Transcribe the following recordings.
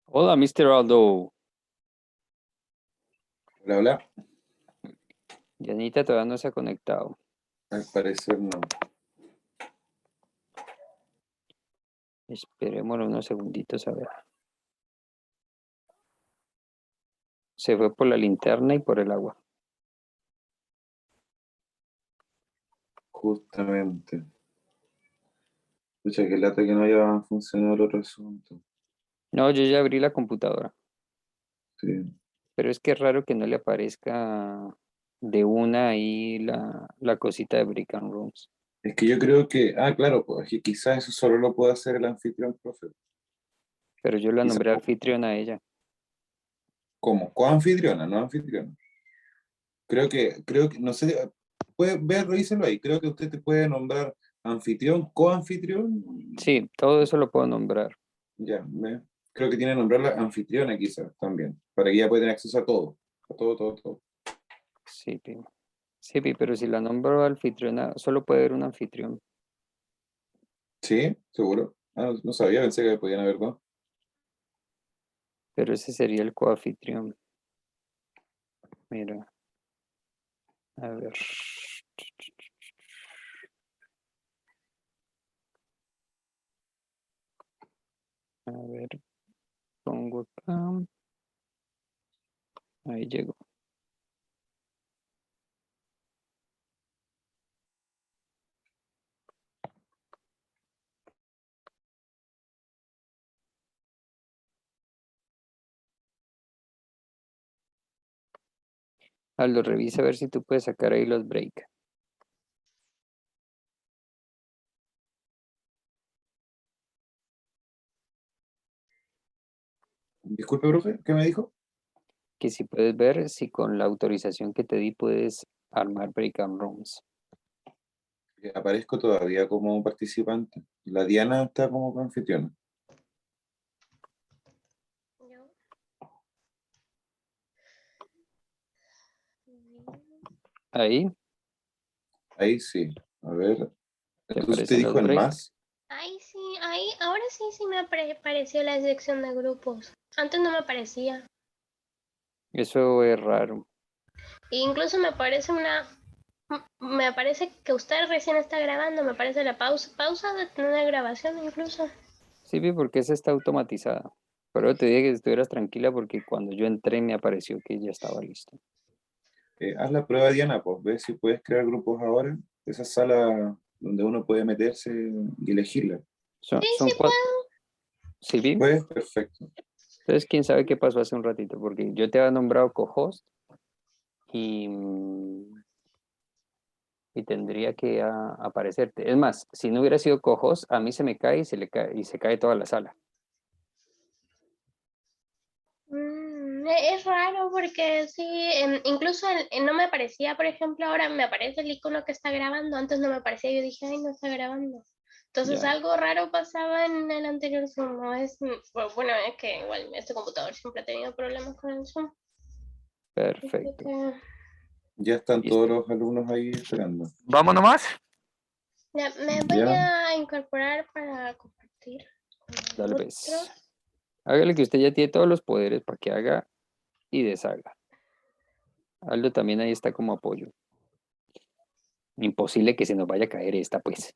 Hola, Mr. Aldo. Hola, hola. Yanita todavía no se ha conectado. Al parecer no. Esperémoslo unos segunditos a ver. Se fue por la linterna y por el agua. Justamente. Escucha, que lata que no haya funcionado el otro asunto. No, yo ya abrí la computadora. Sí. Pero es que es raro que no le aparezca de una ahí la cosita de Brick and Rooms. Es que yo creo que, claro, pues que quizás eso solo lo puede hacer el anfitrión, profe. Pero yo la Quizás, nombré anfitrión a ella. ¿cómo? Coanfitriona, no anfitriona. Creo que, no sé, puede ver, revíselo ahí. Creo que usted te puede nombrar anfitrión, coanfitrión. Sí, todo eso lo puedo nombrar. Ya, creo que tiene que nombrarla anfitriona quizás también, para que ella pueda tener acceso a todo. A todo, todo, todo. Sí, Pi. Sí, Pi, pero si la nombro anfitriona, solo puede haber un anfitrión. ¿Sí? ¿Seguro? No, no sabía, pensé que podían haber dos. Pero ese sería el coanfitrión. Mira. A ver. A ver, pongo acá. Ahí llegó. Aldo, revisa a ver si tú puedes sacar ahí los break. Disculpe, profe, ¿qué me dijo? Que si puedes ver si con la autorización que te di puedes armar break and rooms. Aparezco todavía como participante. La Diana está como anfitriona. Ahí Ahí sí. A ver. te Entonces usted aparecen dijo los en break. más. Ahí sí, ahí, ahora sí me apareció la sección de grupos. Antes no me aparecía. Eso es raro. E incluso me aparece que usted recién está grabando, me aparece la pausa de una grabación incluso. Sí, Pi, porque esa está automatizada. Pero te dije que estuvieras tranquila porque cuando yo entré me apareció que ya estaba listo. Haz la prueba, Diana, pues ve si puedes crear grupos ahora. Esa sala donde uno puede meterse y elegirla. Son, Sí, son sí cuatro. puedo. Sí, Pi. Pues perfecto. Entonces, quién sabe qué pasó hace un ratito, porque yo te había nombrado co-host y, y tendría que aparecerte. Es más, si no hubiera sido co-host, a mí se me cae y se cae toda la sala. Es raro porque sí, incluso no me aparecía, por ejemplo, ahora me aparece el icono que está grabando, antes no me aparecía, yo dije, ay, no está grabando. Entonces Ya, algo raro pasaba en el anterior Zoom, no es, bueno, es que igual este computador siempre ha tenido problemas con el Zoom. Así perfecto. que, Ya están todos Listo. los alumnos ahí esperando. ¿Vamos nomás? ya, me voy Ya. a incorporar para compartir con Dale, otros. pues. Hágale que usted ya tiene todos los poderes para que haga y deshaga. Aldo también ahí está como apoyo. Imposible que se nos vaya a caer esta, pues.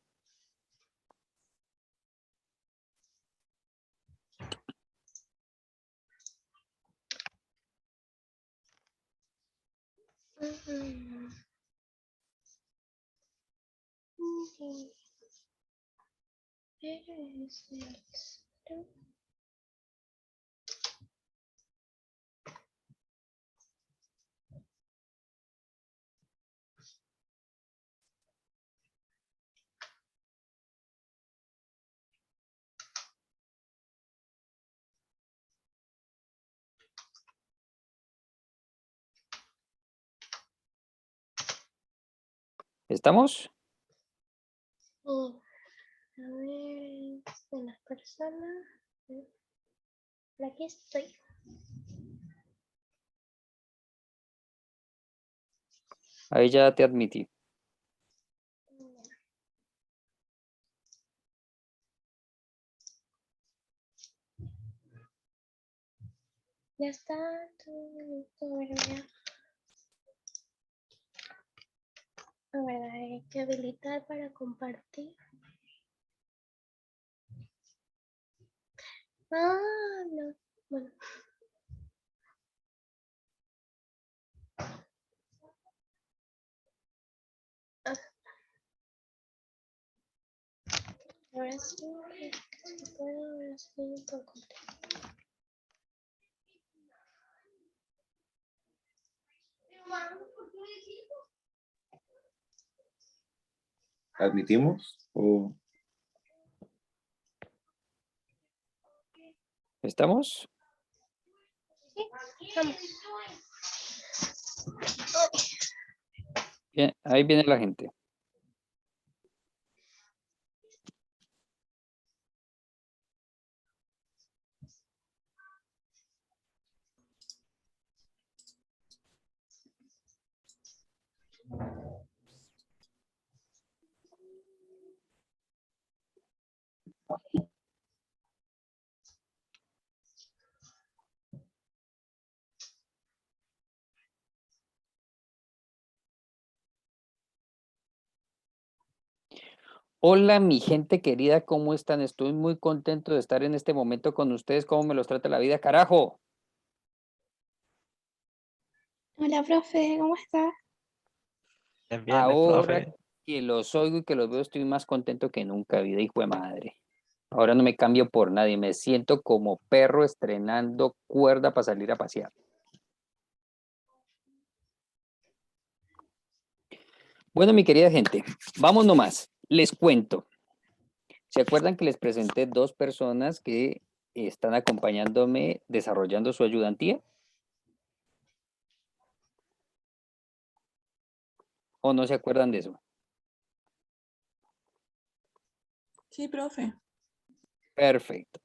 Mm, sí. ¿Estamos? Sí. A ver, de las personas. Aquí estoy. Ahí ya te admití. Ya está. Todo, a ver, hay que habilitar para compartir. Ah, no. Bueno. Ahora sí, si puedo, ahora sí puedo compartir. ¿Admitimos? ¿O ¿Estamos? Sí, vamos. Bien, ahí viene la gente. Hola, mi gente querida, ¿cómo están? Estoy muy contento de estar en este momento con ustedes. ¿Cómo me los trata la vida, carajo? Hola, profe, ¿cómo estás? Bien, bien, el Ahora profe. que los oigo y que los veo, estoy más contento que nunca, vida, hijo de madre. Ahora no me cambio por nadie, me siento como perro estrenando cuerda para salir a pasear. Bueno, mi querida gente, vamos nomás. Les cuento. ¿Se acuerdan que les presenté dos personas que están acompañándome desarrollando su ayudantía? ¿O no se acuerdan de eso? Sí, profe. Perfecto.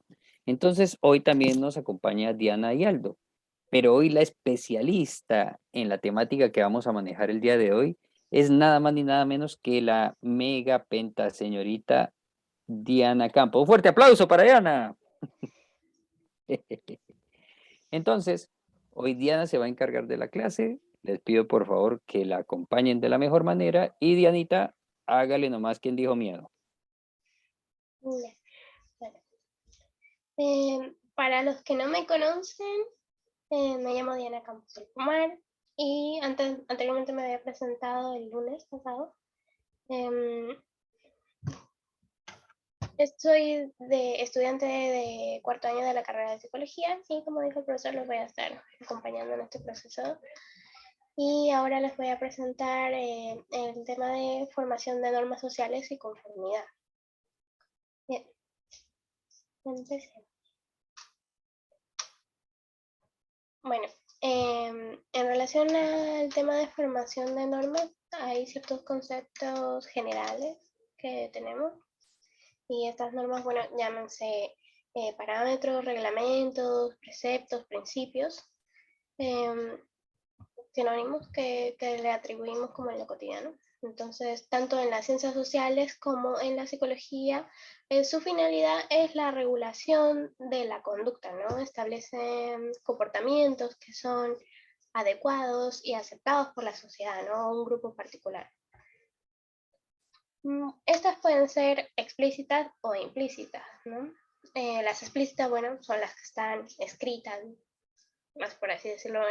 Entonces, hoy también nos acompaña Diana y Aldo, pero hoy la especialista en la temática que vamos a manejar el día de hoy es nada más ni nada menos que la mega penta señorita Diana Campo. Un fuerte aplauso para Diana. Entonces, hoy Diana se va a encargar de la clase. Les pido por favor que la acompañen de la mejor manera y Dianita, hágale nomás quien dijo miedo. Bueno, para los que no me conocen, me llamo Diana Campos del Pomar y anteriormente me había presentado el lunes pasado. Soy estudiante de cuarto año de la carrera de psicología y como dijo el profesor, los voy a estar acompañando en este proceso. Y ahora les voy a presentar el tema de formación de normas sociales y conformidad. Bien, empecemos. Bueno, en relación al tema de formación de normas, hay ciertos conceptos generales que tenemos. Y estas normas, bueno, llámense parámetros, reglamentos, preceptos, principios, sinónimos que le atribuimos como en lo cotidiano. Entonces, tanto en las ciencias sociales como en la psicología, su finalidad es la regulación de la conducta, ¿no? Establecen comportamientos que son adecuados y aceptados por la sociedad, ¿no? Un grupo particular. Estas pueden ser explícitas o implícitas, ¿no? Las explícitas, bueno, son las que están escritas, más por así decirlo,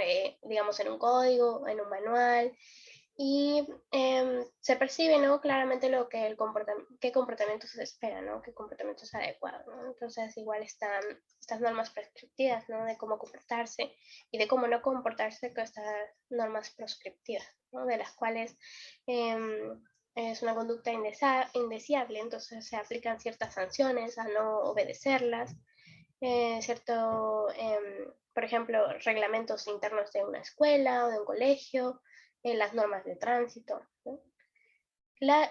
digamos en un código, en un manual, y se percibe, ¿no? Claramente lo que qué comportamiento se espera, ¿no? Qué comportamiento es adecuado, ¿no? Entonces igual están estas normas prescriptivas, ¿no? De cómo comportarse y de cómo no comportarse con estas normas proscriptivas, ¿no? De las cuales es una conducta indeseable, entonces se aplican ciertas sanciones a no obedecerlas, por ejemplo, reglamentos internos de una escuela o de un colegio, las normas de tránsito, ¿no?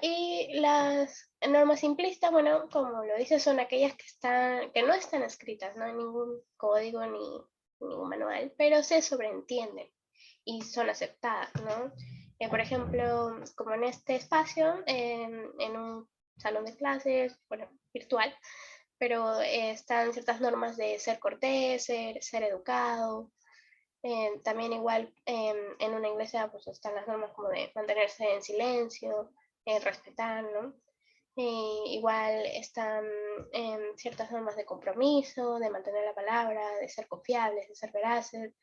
Y las normas implícitas, bueno, como lo dice, son aquellas que no están escritas, ¿no? En ningún código ni ningún manual, pero se sobreentienden y son aceptadas, ¿no? Por ejemplo, como en este espacio, en un salón de clases, bueno, virtual, pero están ciertas normas de ser cortés, ser educado, También igual en una iglesia pues están las normas como de mantenerse en silencio, respetar, ¿no? Igual están ciertas normas de compromiso, de mantener la palabra, de ser confiables, de ser veraces.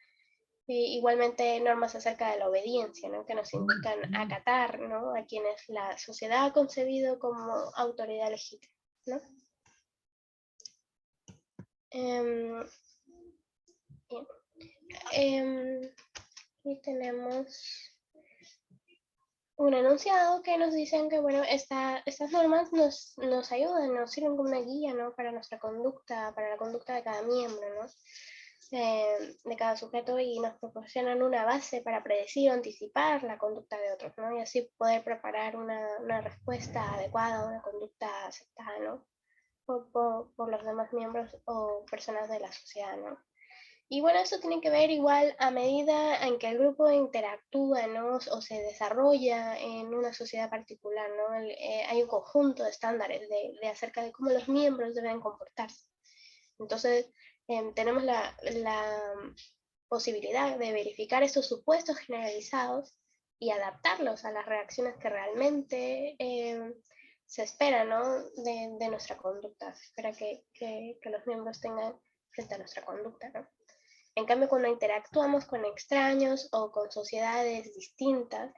Igualmente normas acerca de la obediencia, ¿no? Que nos indican acatar, ¿no? A quienes la sociedad ha concebido como autoridad legítima, ¿no? Bien. Y tenemos un enunciado que nos dicen que, bueno, estas normas nos ayudan, nos sirven como una guía, ¿no? Para nuestra conducta, para la conducta de cada miembro, ¿no? De cada sujeto, y nos proporcionan una base para predecir o anticipar la conducta de otros, ¿no? Y así poder preparar una respuesta adecuada, una conducta aceptada, ¿no? Por los demás miembros o personas de la sociedad, ¿no? Y bueno, eso tiene que ver igual a medida en que el grupo interactúa, ¿no? O se desarrolla en una sociedad particular, ¿no? Hay un conjunto de estándares de acerca de cómo los miembros deben comportarse. Entonces, tenemos la posibilidad de verificar estos supuestos generalizados y adaptarlos a las reacciones que realmente se esperan, ¿no? de nuestra conducta. Se espera que los miembros tengan frente a nuestra conducta, ¿no? En cambio, cuando interactuamos con extraños o con sociedades distintas,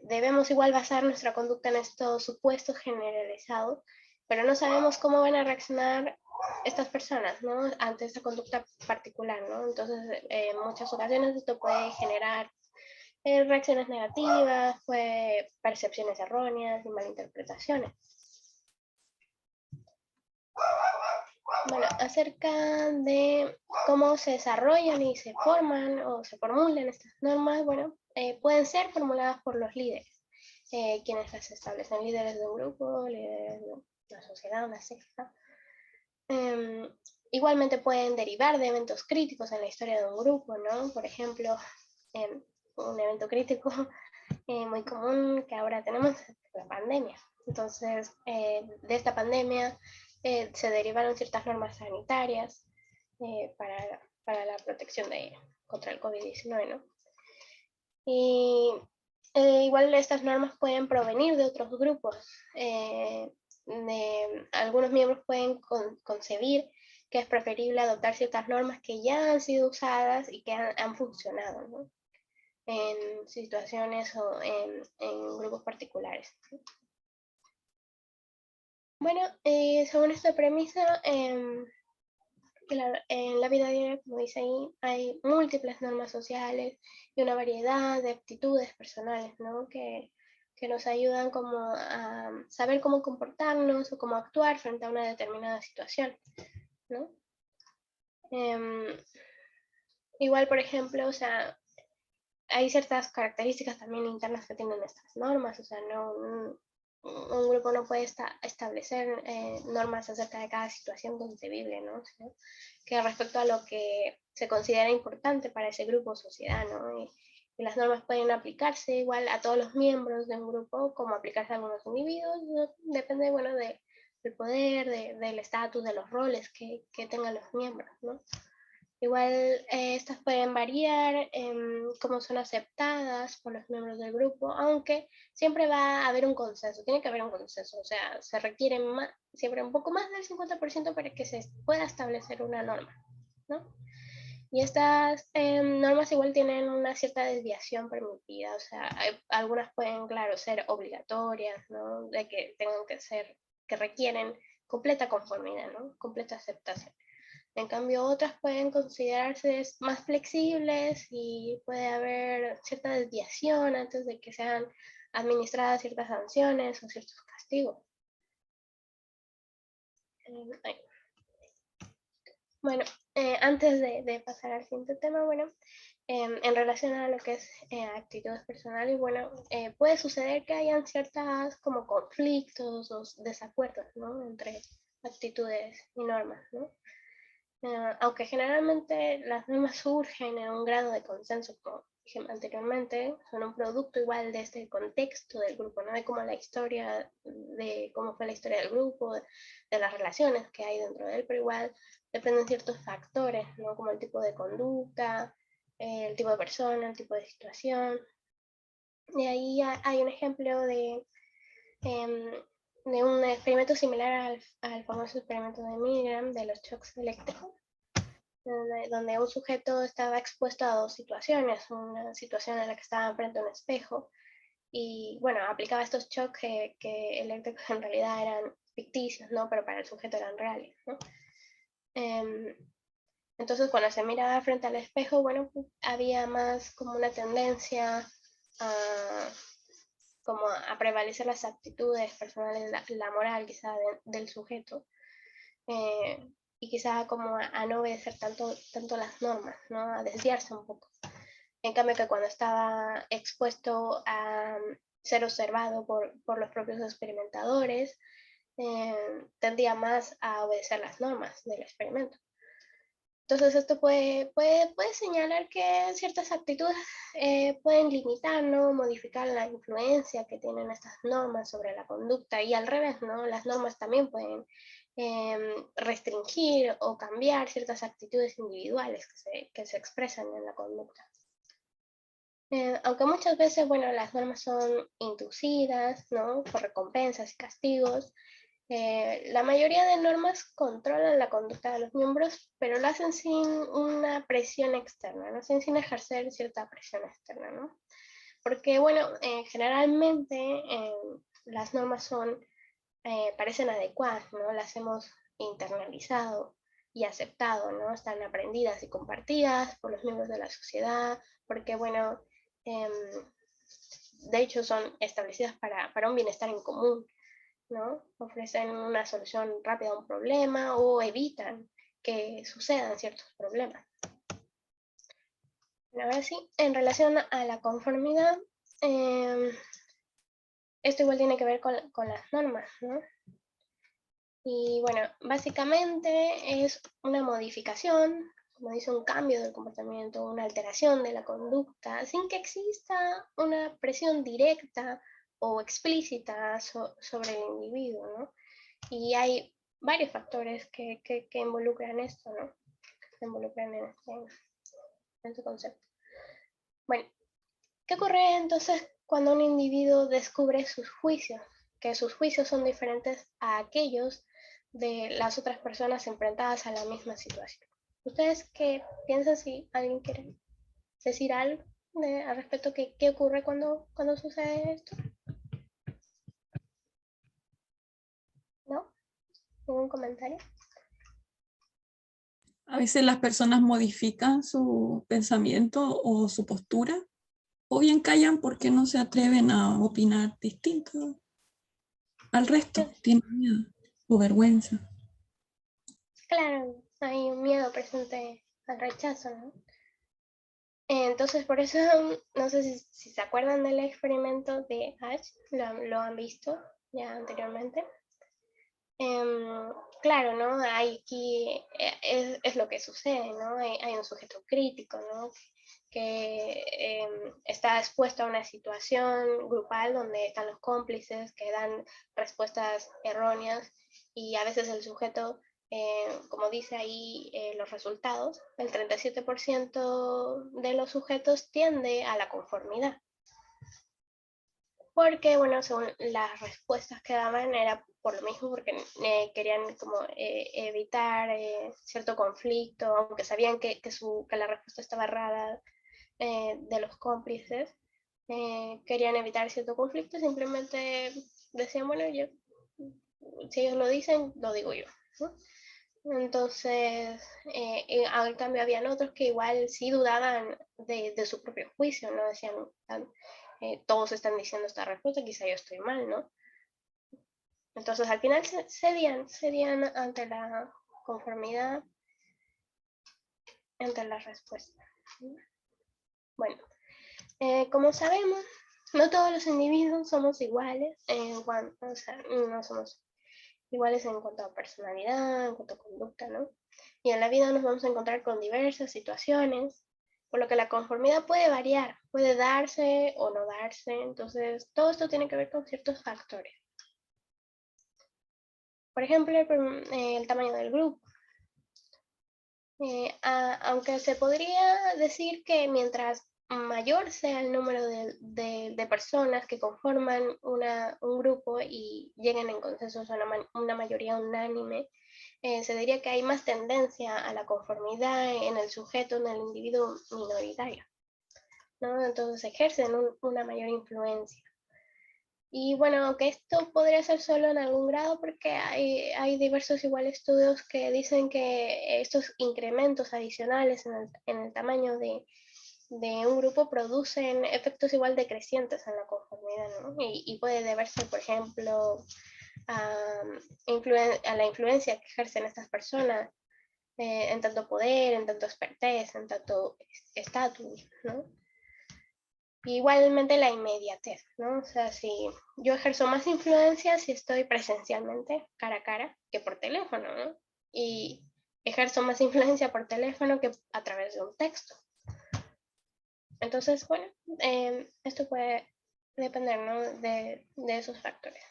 debemos igual basar nuestra conducta en estos supuestos generalizados, pero no sabemos cómo van a reaccionar estas personas, ¿no? Ante esta conducta particular, ¿no? Entonces, en muchas ocasiones esto puede generar reacciones negativas, percepciones erróneas y malinterpretaciones. Bueno, acerca de cómo se desarrollan y se forman o se formulan estas normas, bueno, pueden ser formuladas por los líderes, quienes las establecen, líderes de un grupo, líderes de una sociedad, una secta. Igualmente pueden derivar de eventos críticos en la historia de un grupo, ¿no? Por ejemplo, un evento crítico muy común que ahora tenemos es la pandemia. Entonces, de esta pandemia se derivaron ciertas normas sanitarias para la protección contra el COVID-19, ¿no? Y igual estas normas pueden provenir de otros grupos. Algunos miembros pueden concebir que es preferible adoptar ciertas normas que ya han sido usadas y que han funcionado, ¿no? En situaciones o en grupos particulares. Bueno, según esta premisa, en la vida diaria, como dice ahí, hay múltiples normas sociales y una variedad de actitudes personales, ¿no? que nos ayudan como a saber cómo comportarnos o cómo actuar frente a una determinada situación, ¿no? Igual, por ejemplo, o sea, hay ciertas características también internas que tienen estas normas, o sea, un grupo no puede establecer normas acerca de cada situación concebible, ¿no? O sea, que respecto a lo que se considera importante para ese grupo o sociedad, ¿no? Y las normas pueden aplicarse igual a todos los miembros de un grupo como aplicarse a algunos individuos, ¿no? Depende, bueno, del poder, del estatus, de los roles que tengan los miembros, ¿no? Igual estas pueden variar en cómo son aceptadas por los miembros del grupo, aunque siempre va a haber un consenso, tiene que haber un consenso, o sea, se requiere siempre un poco más del 50% para que se pueda establecer una norma, ¿no? Y estas normas igual tienen una cierta desviación permitida, o sea, algunas pueden, claro, ser obligatorias, ¿no? De que tengan que requieren completa conformidad, ¿no? Completa aceptación. En cambio, otras pueden considerarse más flexibles y puede haber cierta desviación antes de que sean administradas ciertas sanciones o ciertos castigos. Bueno, antes de pasar al siguiente tema, bueno, en relación a lo que es actitudes personales, bueno, puede suceder que hayan ciertas como conflictos o desacuerdos, ¿no? Entre actitudes y normas, ¿no? Aunque generalmente las normas surgen en un grado de consenso, como dije anteriormente, son un producto igual de este contexto del grupo, ¿no? De cómo de cómo fue la historia del grupo, de las relaciones que hay dentro de él, pero igual dependen ciertos factores, ¿no? Como el tipo de conducta, el tipo de persona, el tipo de situación. Y ahí hay un ejemplo de un experimento similar al famoso experimento de Milgram de los shocks eléctricos, donde un sujeto estaba expuesto a dos situaciones, una situación en la que estaba frente a un espejo y, bueno, aplicaba estos shocks que eléctricos en realidad eran ficticios, ¿no? Pero para el sujeto eran reales, ¿no? Entonces, cuando se miraba frente al espejo, bueno, había más como una tendencia como a prevalecer las actitudes personales, la moral quizá del sujeto, y quizá como a no obedecer tanto las normas, ¿no? A desviarse un poco. En cambio que cuando estaba expuesto a ser observado por los propios experimentadores, tendía más a obedecer las normas del experimento. Entonces esto puede señalar que ciertas actitudes pueden limitar, ¿no? Modificar la influencia que tienen estas normas sobre la conducta y al revés, ¿no? Las normas también pueden restringir o cambiar ciertas actitudes individuales que se expresan en la conducta. Aunque muchas veces, bueno, las normas son inducidas, ¿no? Por recompensas y castigos, la mayoría de normas controlan la conducta de los miembros, pero lo hacen sin una presión externa, ¿no? Sin ejercer cierta presión externa, ¿no? Porque, bueno, generalmente las normas parecen adecuadas, ¿no? Las hemos internalizado y aceptado, ¿no? Están aprendidas y compartidas por los miembros de la sociedad, porque, bueno, de hecho son establecidas para un bienestar en común, ¿no? Ofrecen una solución rápida a un problema o evitan que sucedan ciertos problemas. Bueno, ahora sí, en relación a la conformidad, esto igual tiene que ver con las normas, ¿no? Y bueno, básicamente es una modificación, como dice, un cambio del comportamiento, una alteración de la conducta, sin que exista una presión directa o explícita sobre el individuo, ¿no? Y hay varios factores que involucran esto, ¿no? Que se involucran en este concepto. Bueno, ¿qué ocurre entonces cuando un individuo descubre sus juicios? Que sus juicios son diferentes a aquellos de las otras personas enfrentadas a la misma situación. ¿Ustedes qué piensan? Si alguien quiere decir algo al respecto, ¿qué ocurre cuando sucede esto? ¿No? ¿Ningún comentario? A veces las personas modifican su pensamiento o su postura, o bien callan porque no se atreven a opinar distinto al resto, tienen miedo o vergüenza. Claro, hay un miedo presente al rechazo, ¿no? Entonces, por eso, no sé si se acuerdan del experimento de Ash, lo han visto ya anteriormente. Claro, ¿no? Aquí es lo que sucede, ¿no? Hay un sujeto crítico, ¿no? Que está expuesto a una situación grupal donde están los cómplices que dan respuestas erróneas y a veces el sujeto, como dice ahí los resultados, el 37% de los sujetos tiende a la conformidad. Porque, bueno, según las respuestas que daban era por lo mismo, porque querían como evitar cierto conflicto, aunque sabían que la respuesta estaba errada de los cómplices, querían evitar cierto conflicto, simplemente decían, bueno, si ellos lo dicen, lo digo yo, ¿no? Entonces, al cambio habían otros que igual sí dudaban de su propio juicio, ¿no? Decían, todos están diciendo esta respuesta, quizá yo estoy mal, ¿no? Entonces al final cedían ante la conformidad, ante la respuesta. Bueno, como sabemos, no todos los individuos somos iguales o sea, no somos iguales en cuanto a personalidad, en cuanto a conducta, ¿no? Y en la vida nos vamos a encontrar con diversas situaciones, por lo que la conformidad puede variar, puede darse o no darse, entonces todo esto tiene que ver con ciertos factores. Por ejemplo, el tamaño del grupo. Aunque se podría decir que mientras mayor sea el número de personas que conforman un grupo y lleguen en consenso a una mayoría unánime, se diría que hay más tendencia a la conformidad en el sujeto, en el individuo minoritario, ¿no? Entonces ejercen una mayor influencia. Y bueno, aunque esto podría ser solo en algún grado, porque hay diversos igual estudios que dicen que estos incrementos adicionales en el tamaño de un grupo producen efectos igual decrecientes en la conformidad, ¿no? Y puede deberse, por ejemplo, a la influencia que ejercen estas personas en tanto poder, en tanto expertise, en tanto estatus, ¿no? Igualmente la inmediatez, ¿no? O sea, si yo ejerzo más influencia si estoy presencialmente, cara a cara, que por teléfono, ¿no? Y ejerzo más influencia por teléfono que a través de un texto. Entonces, bueno, esto puede depender, ¿no? de esos factores.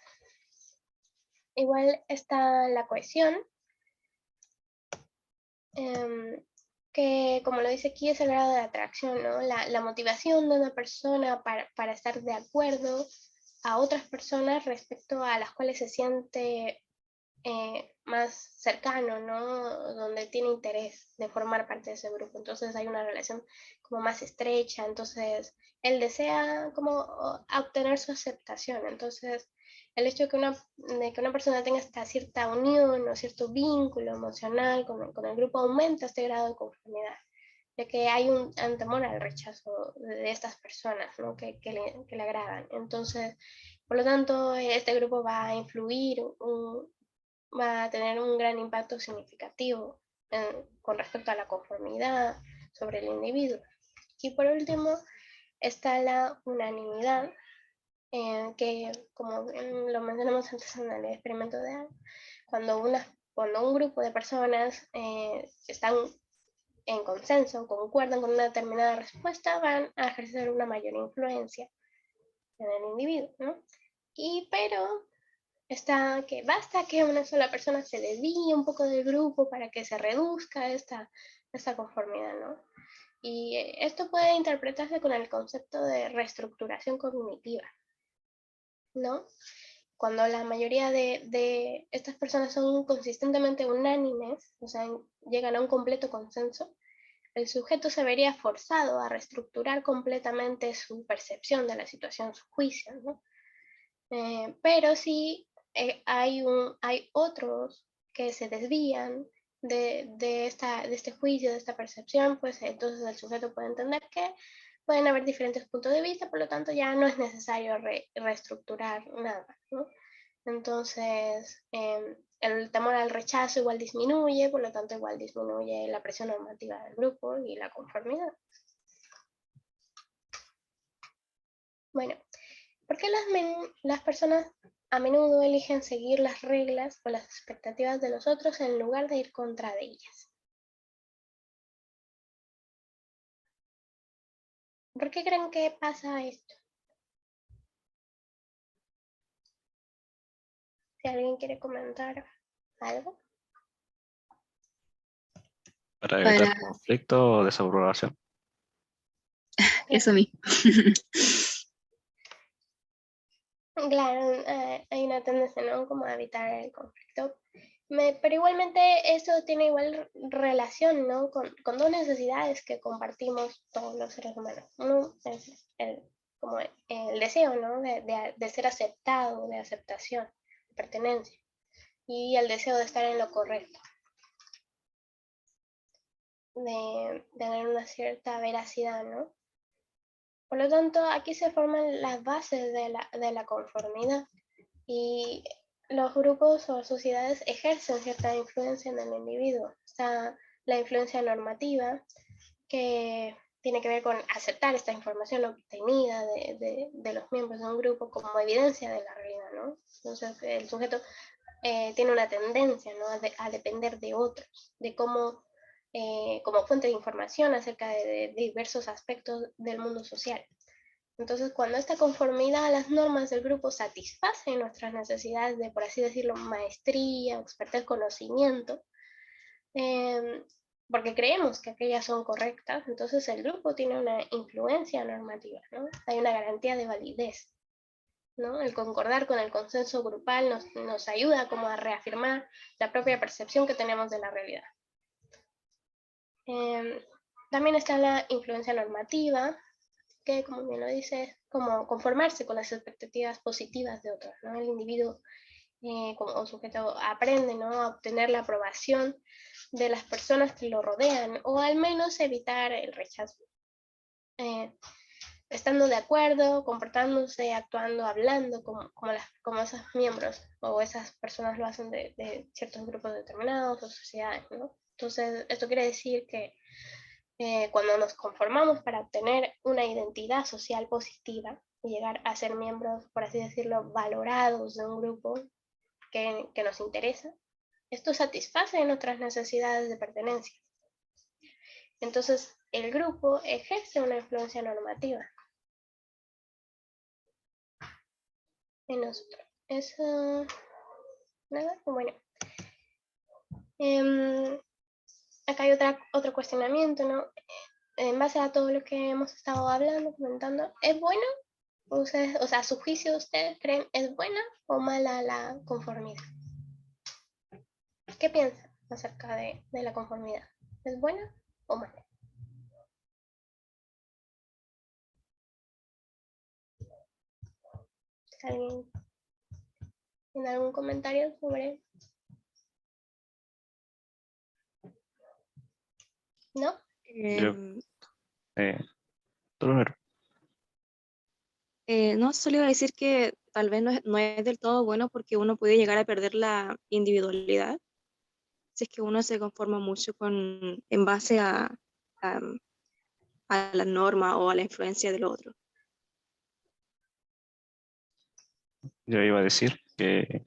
Igual está la cohesión, que como lo dice aquí es el grado de atracción, ¿no? La motivación de una persona para estar de acuerdo a otras personas respecto a las cuales se siente más cercano, ¿no? Donde tiene interés de formar parte de ese grupo. Entonces hay una relación como más estrecha, entonces él desea como obtener su aceptación. Entonces el hecho de que una persona tenga esta cierta unión o cierto vínculo emocional con el grupo aumenta este grado de conformidad, ya que hay un temor al rechazo de estas personas, ¿no? que le agradan. Entonces, por lo tanto, este grupo va a influir, va a tener un gran impacto significativo con respecto a la conformidad sobre el individuo. Y por último, está la unanimidad, que como lo mencionamos antes en el experimento de Anne, cuando un grupo de personas están en consenso, concuerdan con una determinada respuesta, van a ejercer una mayor influencia en el individuo, ¿no? Pero está que basta que una sola persona se desvíe un poco del grupo para que se reduzca esta conformidad, ¿no? Y esto puede interpretarse con el concepto de reestructuración cognitiva, ¿no? Cuando la mayoría de estas personas son consistentemente unánimes, o sea, llegan a un completo consenso, el sujeto se vería forzado a reestructurar completamente su percepción de la situación, su juicio, ¿no? Pero si hay otros que se desvían de este juicio, de esta percepción, pues entonces el sujeto puede entender que pueden haber diferentes puntos de vista, por lo tanto ya no es necesario reestructurar nada, ¿no? Entonces, el temor al rechazo igual disminuye, por lo tanto igual disminuye la presión normativa del grupo y la conformidad. Bueno, ¿por qué las personas a menudo eligen seguir las reglas o las expectativas de los otros en lugar de ir contra de ellas? ¿Por qué creen que pasa esto? Si alguien quiere comentar algo. Para evitar Para conflicto o desaprobación. eso mismo. Claro, hay una tendencia, ¿no? Como a evitar el conflicto. Pero igualmente eso tiene igual relación, ¿no? Con dos necesidades que compartimos todos los seres humanos. Uno es como el deseo, ¿no? De ser aceptado, de aceptación, de pertenencia. Y el deseo de estar en lo correcto, de tener una cierta veracidad, ¿no? Por lo tanto, aquí se forman las bases de la conformidad y los grupos o sociedades ejercen cierta influencia en el individuo. Está la influencia normativa, que tiene que ver con aceptar esta información obtenida de los miembros de un grupo como evidencia de la realidad, ¿no? Entonces, el sujeto tiene una tendencia, ¿no? a depender de otros, de cómo, como fuente de información acerca de diversos aspectos del mundo social. Entonces, cuando esta conformidad a las normas del grupo satisface nuestras necesidades de, por así decirlo, maestría, expertise, conocimiento, porque creemos que aquellas son correctas, entonces el grupo tiene una influencia normativa, ¿no? Hay una garantía de validez, ¿no? El concordar con el consenso grupal nos ayuda como a reafirmar la propia percepción que tenemos de la realidad. También está la influencia normativa, que como bien lo dice, es como conformarse con las expectativas positivas de otros, ¿no? El individuo como sujeto aprende, ¿no?, a obtener la aprobación de las personas que lo rodean, o al menos evitar el rechazo. Estando de acuerdo, comportándose, actuando, hablando como esos miembros o esas personas lo hacen de ciertos grupos determinados o sociedades, ¿no? Entonces, esto quiere decir que cuando nos conformamos para obtener una identidad social positiva y llegar a ser miembros, por así decirlo, valorados de un grupo que nos interesa, esto satisface nuestras necesidades de pertenencia. Entonces, el grupo ejerce una influencia normativa en nosotros. Eso, nada, bueno. Acá hay otro cuestionamiento, ¿no? En base a todo lo que hemos estado hablando, comentando, ¿es bueno? Ustedes, o sea, a su juicio, ¿ustedes creen es buena o mala la conformidad? ¿Qué piensan acerca de la conformidad? ¿Es buena o mala? ¿Alguien tiene algún comentario sobre? ¿No? Yo, tú primero. No, solo iba a decir que tal vez no es del todo bueno porque uno puede llegar a perder la individualidad si es que uno se conforma mucho en base a, a la norma o a la influencia del otro. Yo iba a decir que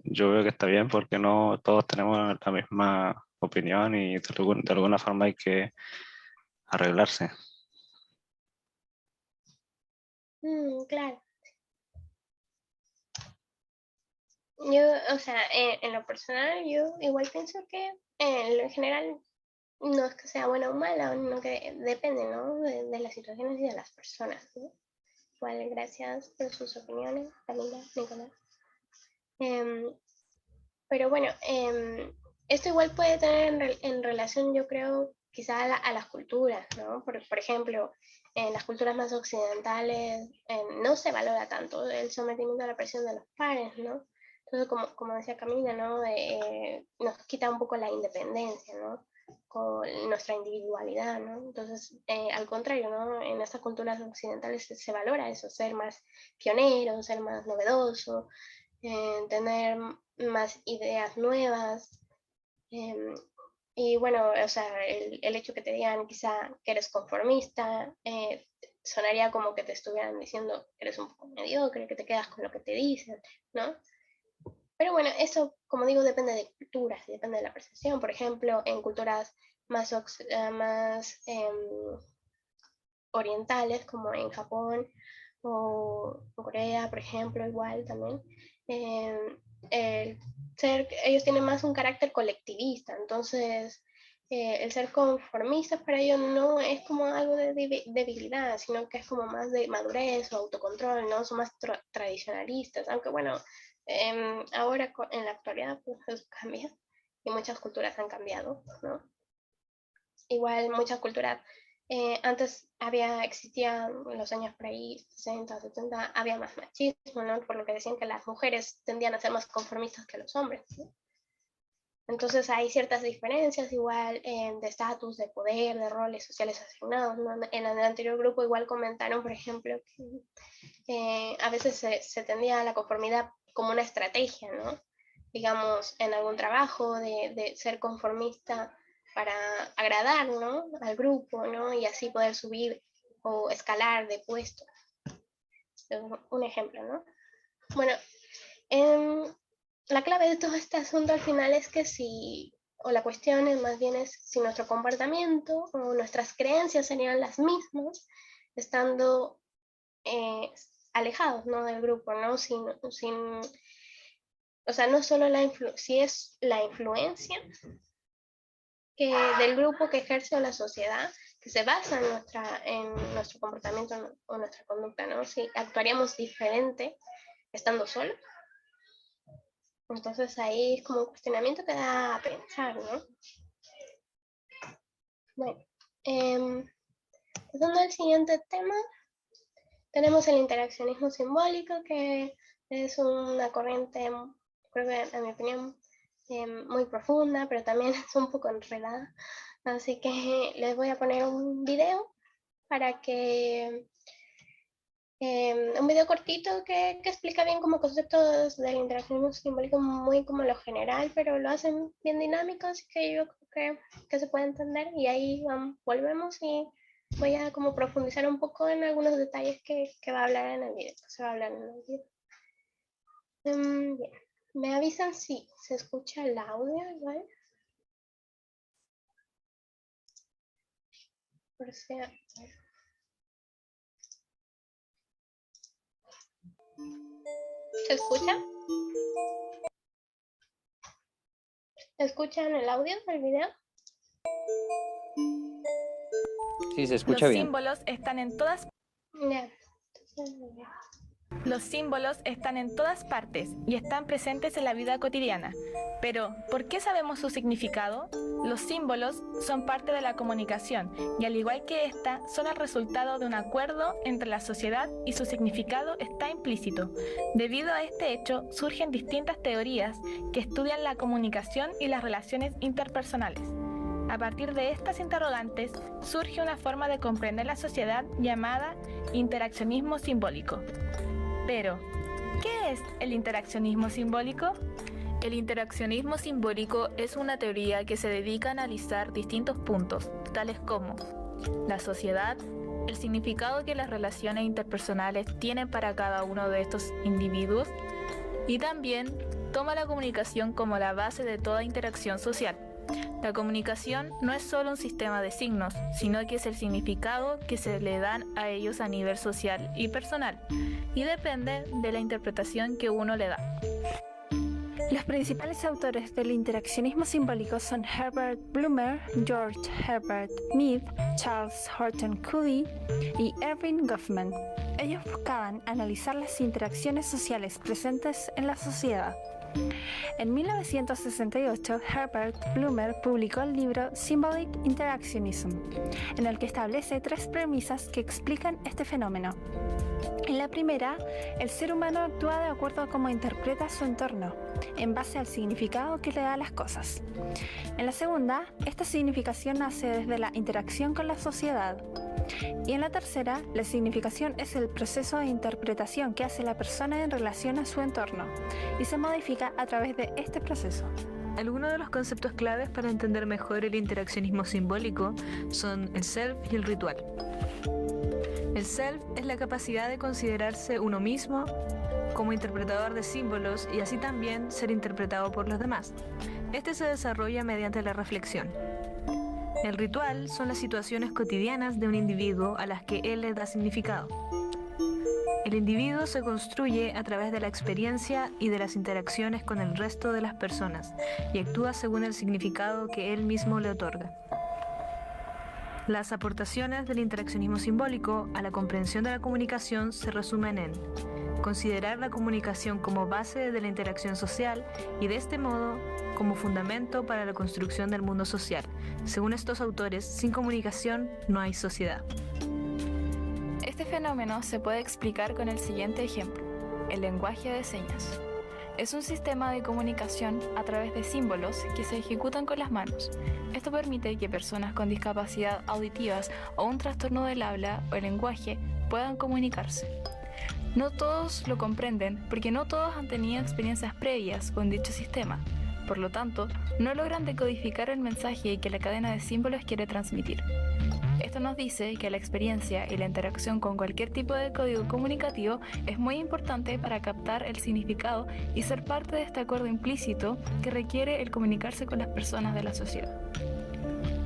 yo veo que está bien porque no todos tenemos la misma opinión y de alguna forma hay que arreglarse. Claro. Yo, o sea, en lo personal, yo igual pienso que en general no es que sea buena o mala, no que depende, ¿no? De las situaciones y de las personas, ¿no? Igual, gracias por sus opiniones, Camila, Nicolás. Pero bueno, esto igual puede tener en relación, yo creo, quizá a las culturas, ¿no? Por ejemplo, en las culturas más occidentales no se valora tanto el sometimiento a la presión de los pares, ¿no? Entonces, como decía Camila, ¿no? Nos quita un poco la independencia, ¿no? Con nuestra individualidad, ¿no? Entonces, al contrario, ¿no? En estas culturas occidentales se valora eso, ser más pionero, ser más novedoso, tener más ideas nuevas. Y bueno, o sea, el hecho que te digan quizá que eres conformista, sonaría como que te estuvieran diciendo que eres un poco mediocre, que te quedas con lo que te dicen, ¿no? Pero bueno, eso, como digo, depende de culturas, depende de la percepción. Por ejemplo, en culturas más orientales, como en Japón o Corea, por ejemplo, igual también, ellos tienen más un carácter colectivista, entonces el ser conformistas para ellos no es como algo de debilidad, sino que es como más de madurez o autocontrol, ¿no? Son más tradicionalistas, aunque bueno, ahora en la actualidad pues eso cambia y muchas culturas han cambiado, ¿no? Igual muchas culturas, antes existía en los años por ahí, 60, 70, había más machismo, ¿no? Por lo que decían que las mujeres tendían a ser más conformistas que los hombres, ¿no? Entonces hay ciertas diferencias igual de estatus, de poder, de roles sociales asignados, ¿no? En el anterior grupo igual comentaron, por ejemplo, que a veces se tendía a la conformidad como una estrategia, ¿no? Digamos, en algún trabajo de ser conformista para agradar, ¿no? Al grupo, ¿no? Y así poder subir o escalar de puesto. Un ejemplo, ¿no? Bueno, la clave de todo este asunto al final es que o la cuestión es más bien es si nuestro comportamiento o nuestras creencias serían las mismas, estando alejados, ¿no? Del grupo, ¿no? O sea, no solo si es la influencia del grupo que ejerce o la sociedad, que se basa en nuestro comportamiento o nuestra conducta, ¿no? Si actuaríamos diferente estando solos. Entonces ahí es como un cuestionamiento que da a pensar, ¿no? Bueno, pasando al siguiente tema, tenemos el interaccionismo simbólico, que es una corriente, creo que en mi opinión, muy profunda, pero también es un poco enredada. Así que les voy a poner un video para que un video cortito que explica bien como conceptos del interaccionismo simbólico, muy como lo general, pero lo hacen bien dinámico, así que yo creo que se puede entender, y ahí volvemos y voy a como profundizar un poco en algunos detalles que va a hablar en el video, se va a hablar en el video. Bien. Me avisan si se escucha el audio, ¿vale? Por si... ¿Se escucha? ¿Escuchan el audio del video? Sí, se escucha Los bien. símbolos están en todas Ya. Los símbolos están en todas partes y están presentes en la vida cotidiana. Pero, ¿por qué sabemos su significado? Los símbolos son parte de la comunicación y, al igual que esta, son el resultado de un acuerdo entre la sociedad y su significado está implícito. Debido a este hecho, surgen distintas teorías que estudian la comunicación y las relaciones interpersonales. A partir de estas interrogantes, surge una forma de comprender la sociedad llamada interaccionismo simbólico. Pero, ¿qué es el interaccionismo simbólico? El interaccionismo simbólico es una teoría que se dedica a analizar distintos puntos, tales como la sociedad, el significado que las relaciones interpersonales tienen para cada uno de estos individuos, y también toma la comunicación como la base de toda interacción social. La comunicación no es solo un sistema de signos, sino que es el significado que se le dan a ellos a nivel social y personal, y depende de la interpretación que uno le da. Los principales autores del interaccionismo simbólico son Herbert Blumer, George Herbert Mead, Charles Horton Cooley y Erving Goffman. Ellos buscaban analizar las interacciones sociales presentes en la sociedad. En 1968, Herbert Blumer publicó el libro Symbolic Interactionism, en el que establece 3 premisas que explican este fenómeno. En la primera, el ser humano actúa de acuerdo a cómo interpreta su entorno, en base al significado que le da a las cosas. En la segunda, esta significación nace desde la interacción con la sociedad. Y en la tercera, la significación es el proceso de interpretación que hace la persona en relación a su entorno, y se modifica a través de este proceso. Algunos de los conceptos claves para entender mejor el interaccionismo simbólico son el self y el ritual. El self es la capacidad de considerarse uno mismo como interpretador de símbolos y así también ser interpretado por los demás. Este se desarrolla mediante la reflexión. El ritual son las situaciones cotidianas de un individuo a las que él le da significado. El individuo se construye a través de la experiencia y de las interacciones con el resto de las personas y actúa según el significado que él mismo le otorga. Las aportaciones del interaccionismo simbólico a la comprensión de la comunicación se resumen en considerar la comunicación como base de la interacción social y de este modo como fundamento para la construcción del mundo social. Según estos autores, sin comunicación no hay sociedad. Este fenómeno se puede explicar con el siguiente ejemplo: el lenguaje de señas. Es un sistema de comunicación a través de símbolos que se ejecutan con las manos. Esto permite que personas con discapacidad auditivas o un trastorno del habla o el lenguaje puedan comunicarse. No todos lo comprenden porque no todos han tenido experiencias previas con dicho sistema. Por lo tanto, no logran decodificar el mensaje que la cadena de símbolos quiere transmitir. Esto nos dice que la experiencia y la interacción con cualquier tipo de código comunicativo es muy importante para captar el significado y ser parte de este acuerdo implícito que requiere el comunicarse con las personas de la sociedad.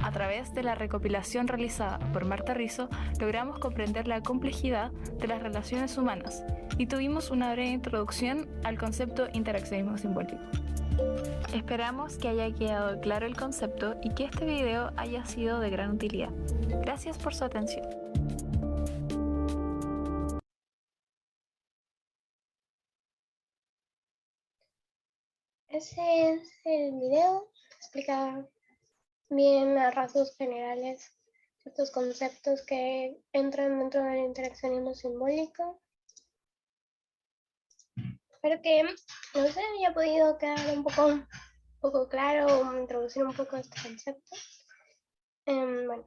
A través de la recopilación realizada por Marta Rizzo, logramos comprender la complejidad de las relaciones humanas y tuvimos una breve introducción al concepto interaccionismo simbólico. Esperamos que haya quedado claro el concepto y que este video haya sido de gran utilidad. Gracias por su atención. Ese es el video. Explica bien a rasgos generales ciertos conceptos que entran dentro del interaccionismo simbólico. Espero que, no sé, haya podido quedar un poco claro o introducir un poco este concepto. Bueno,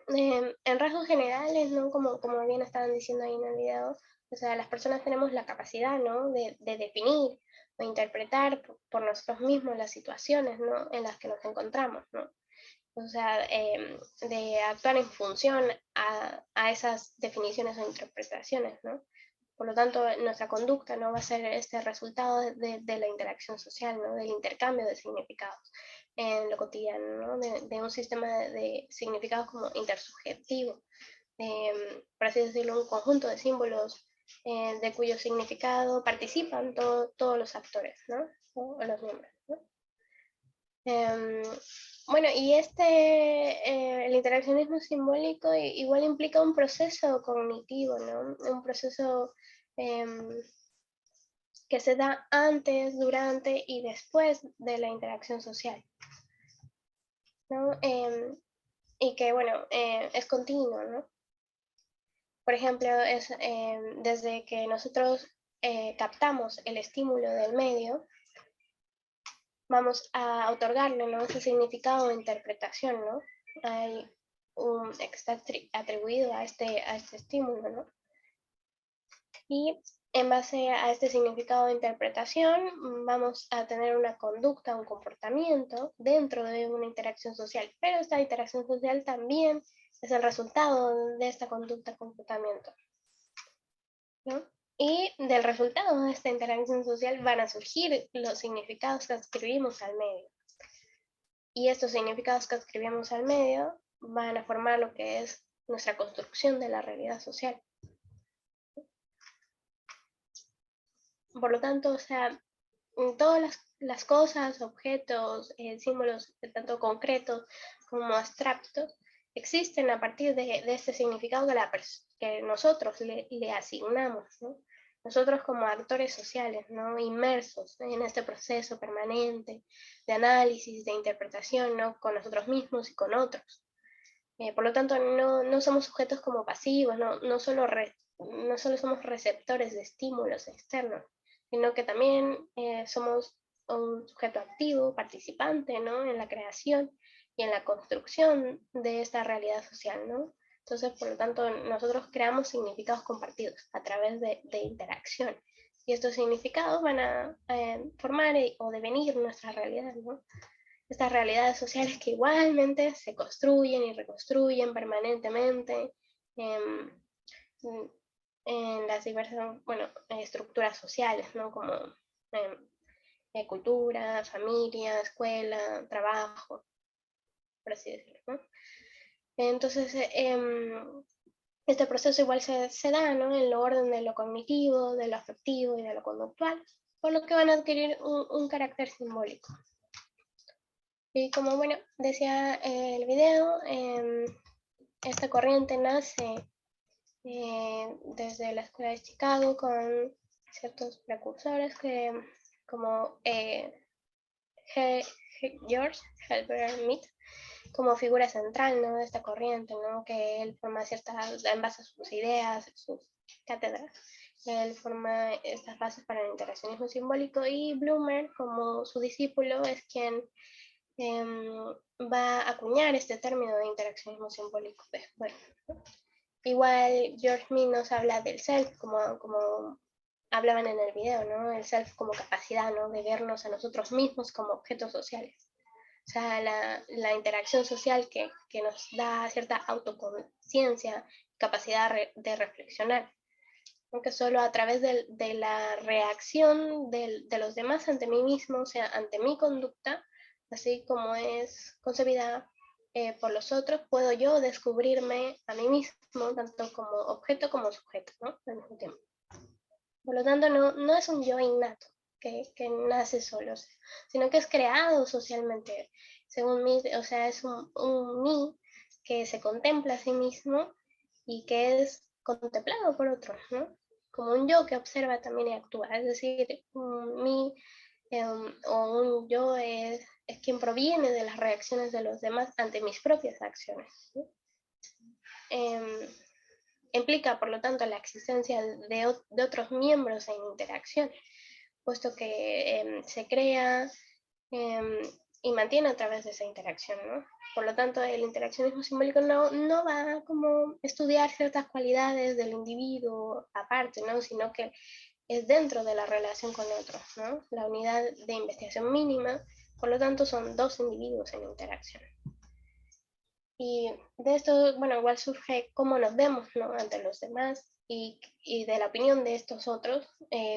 en rasgos generales, ¿no? Como bien estaban diciendo ahí en el video, o sea, las personas tenemos la capacidad, ¿no? de definir o interpretar por nosotros mismos las situaciones, ¿no? En las que nos encontramos, ¿no? O sea, de actuar en función a esas definiciones o interpretaciones, ¿no? Por lo tanto, nuestra conducta no va a ser este resultado de la interacción social, ¿no? Del intercambio de significados en lo cotidiano, ¿no? De un sistema de significados como intersubjetivo, por así decirlo, un conjunto de símbolos de cuyo significado participan todos los actores, ¿no? O los miembros, ¿no? Bueno, y el interaccionismo simbólico igual implica un proceso cognitivo, ¿no? Un proceso que se da antes, durante y después de la interacción social, ¿no? Y que, bueno, es continuo, ¿no? Por ejemplo, es desde que nosotros captamos el estímulo del medio, vamos a otorgarle, ¿no? Ese significado de interpretación, ¿no? Hay que está atribuido a este estímulo, ¿no? Y en base a este significado de interpretación vamos a tener una conducta, un comportamiento dentro de una interacción social, pero esta interacción social también es el resultado de esta conducta, comportamiento, ¿no? Y del resultado de esta interacción social van a surgir los significados que adscribimos al medio. Y estos significados que adscribimos al medio van a formar lo que es nuestra construcción de la realidad social. Por lo tanto, o sea, todas las cosas, objetos, símbolos, tanto concretos como abstractos, existen a partir de este significado que nosotros le asignamos, ¿no? Nosotros como actores sociales, ¿no? Inmersos en este proceso permanente de análisis, de interpretación, ¿no? Con nosotros mismos y con otros. Por lo tanto, no somos sujetos como pasivos, no solo somos receptores de estímulos externos, sino que también somos un sujeto activo, participante, ¿no? En la creación y en la construcción de esta realidad social, ¿no? Entonces, por lo tanto, nosotros creamos significados compartidos a través de interacción. Y estos significados van a formar o devenir nuestra realidad, ¿no? Estas realidades sociales que igualmente se construyen y reconstruyen permanentemente en las diversas, bueno, estructuras sociales, ¿no? Como cultura, familia, escuela, trabajo, por así decirlo, ¿no? Entonces, este proceso igual se da, ¿no? En lo orden de lo cognitivo, de lo afectivo y de lo conductual, por lo que van a adquirir un carácter simbólico. Y como, bueno, decía el video, esta corriente nace desde la Escuela de Chicago con ciertos precursores como George Herbert Mead, como figura central, ¿no? De esta corriente, ¿no? Que él forma en base a sus ideas, sus cátedras, él forma estas bases para el interaccionismo simbólico, y Blumer, como su discípulo, es quien va a acuñar este término de interaccionismo simbólico después, ¿no? Igual George Mead nos habla del self, como hablaban en el video, ¿no? El self como capacidad, ¿no? De vernos a nosotros mismos como objetos sociales. O sea, la interacción social que nos da cierta autoconciencia, capacidad de reflexionar. Aunque solo a través de la reacción de los demás ante mí mismo, o sea, ante mi conducta, así como es concebida por los otros, puedo yo descubrirme a mí mismo, tanto como objeto como sujeto, ¿no? Al mismo tiempo. Por lo tanto, no es un yo innato, que nace solo, sino que es creado socialmente. Según mí, o sea, es un mí que se contempla a sí mismo y que es contemplado por otros, ¿no? Como un yo que observa también y actúa. Es decir, un mí o un yo es quien proviene de las reacciones de los demás ante mis propias acciones, ¿no? Implica, por lo tanto, la existencia de otros miembros en interacción, puesto que se crea y mantiene a través de esa interacción, ¿no? Por lo tanto, el interaccionismo simbólico no va a como estudiar ciertas cualidades del individuo aparte, ¿no? Sino que es dentro de la relación con otros, ¿no? La unidad de investigación mínima, por lo tanto, son dos individuos en interacción. Y de esto, bueno, igual surge cómo nos vemos, ¿no? Ante los demás, y de la opinión de estos otros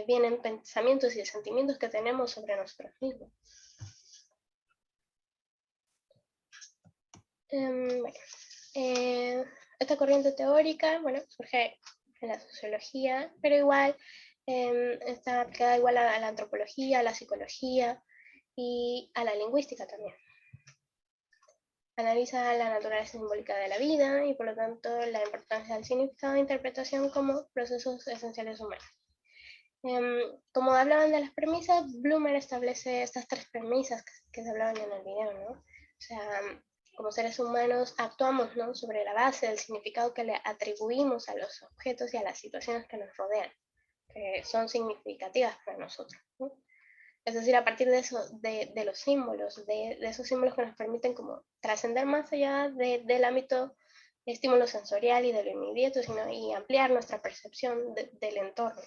vienen pensamientos y sentimientos que tenemos sobre nosotros mismos. Bueno, esta corriente teórica, bueno, surge en la sociología, pero igual está aplicada igual a la antropología, a la psicología y a la lingüística también. Analiza la naturaleza simbólica de la vida y por lo tanto la importancia del significado de interpretación como procesos esenciales humanos. Como hablaban de las premisas, Blumer establece estas tres premisas que se hablaban en el video, ¿no? O sea, como seres humanos actuamos, ¿no? Sobre la base del significado que le atribuimos a los objetos y a las situaciones que nos rodean, que son significativas para nosotros, ¿no? Es decir, a partir de eso, de los símbolos, de esos símbolos que nos permiten como trascender más allá del ámbito de estímulo sensorial y de lo inmediato, y ampliar nuestra percepción del entorno.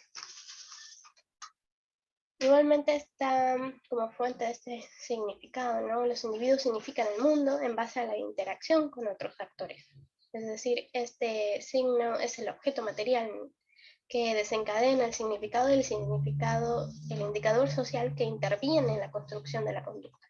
Igualmente está como fuente de este significado, ¿no? Los individuos significan el mundo en base a la interacción con otros actores. Es decir, este signo es el objeto material que desencadena el significado del significado, el indicador social que interviene en la construcción de la conducta.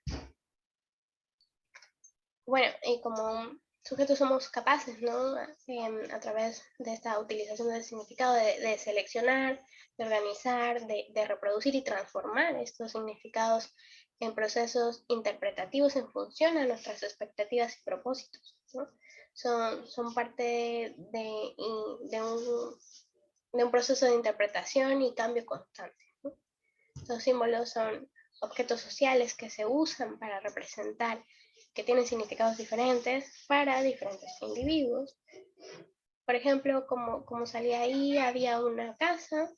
Bueno, y como sujetos somos capaces, ¿no? A través de esta utilización del significado de seleccionar, de organizar, de reproducir y transformar estos significados en procesos interpretativos en función a nuestras expectativas y propósitos, ¿no? Son parte de un proceso de interpretación y cambio constante, ¿no? Estos símbolos son objetos sociales que se usan para representar, que tienen significados diferentes para diferentes individuos. Por ejemplo, como salía ahí, había una casa.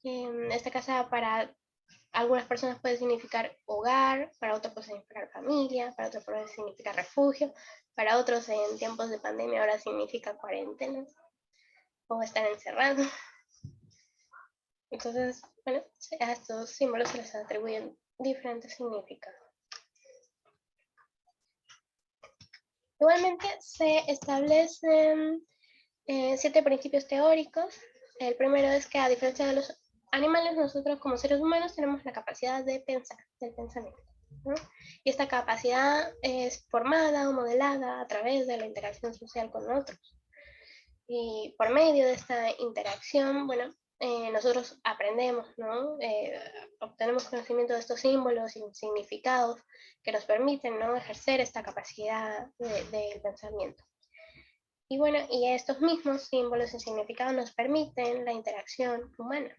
Esta casa para algunas personas puede significar hogar, para otros puede significar familia, para otros puede significar refugio, para otros en tiempos de pandemia ahora significa cuarentena o estar encerrado. Entonces, bueno, a estos símbolos se les atribuyen diferentes significados. Igualmente se establecen 7 principios teóricos. El primero es que a diferencia de los animales, nosotros como seres humanos tenemos la capacidad de pensar, del pensamiento, ¿no? Y esta capacidad es formada o modelada a través de la interacción social con otros. Y por medio de esta interacción, bueno, nosotros aprendemos, ¿no? Obtenemos conocimiento de estos símbolos y significados que nos permiten, ¿no? Ejercer esta capacidad del pensamiento. Y bueno, y estos mismos símbolos y significados nos permiten la interacción humana.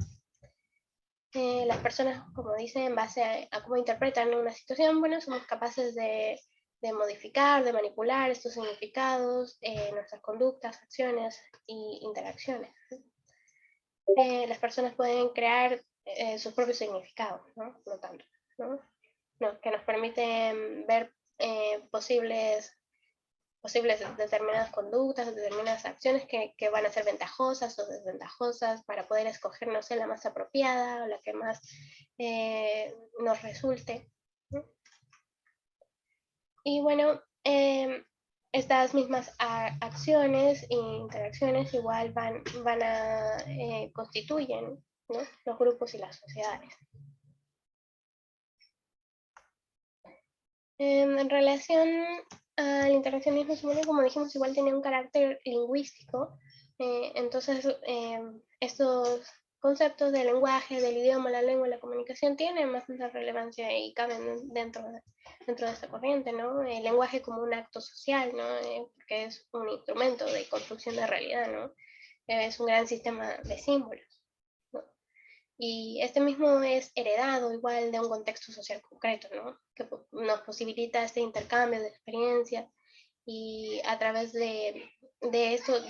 Las personas, como dicen, en base a cómo interpretan una situación, bueno, somos capaces de modificar, de manipular estos significados, nuestras conductas, acciones y interacciones. Las personas pueden crear sus propios significados, ¿no? No tanto, ¿no? No, que nos permiten ver posibles determinadas conductas, determinadas acciones que van a ser ventajosas o desventajosas para poder escoger, no sé, la más apropiada o la que más nos resulte, ¿no? Y bueno, estas mismas acciones e interacciones igual constituyen, ¿no? Los grupos y las sociedades. En relación al interaccionismo simbólico, como dijimos, igual tiene un carácter lingüístico. Entonces, estos conceptos del lenguaje, del idioma, la lengua, la comunicación tienen bastante relevancia y caben dentro de esta corriente, ¿no? El lenguaje como un acto social, ¿no? Porque es un instrumento de construcción de realidad, ¿no? Es un gran sistema de símbolos, ¿no? Y este mismo es heredado igual de un contexto social concreto, ¿no? Que nos posibilita este intercambio de experiencias y a través de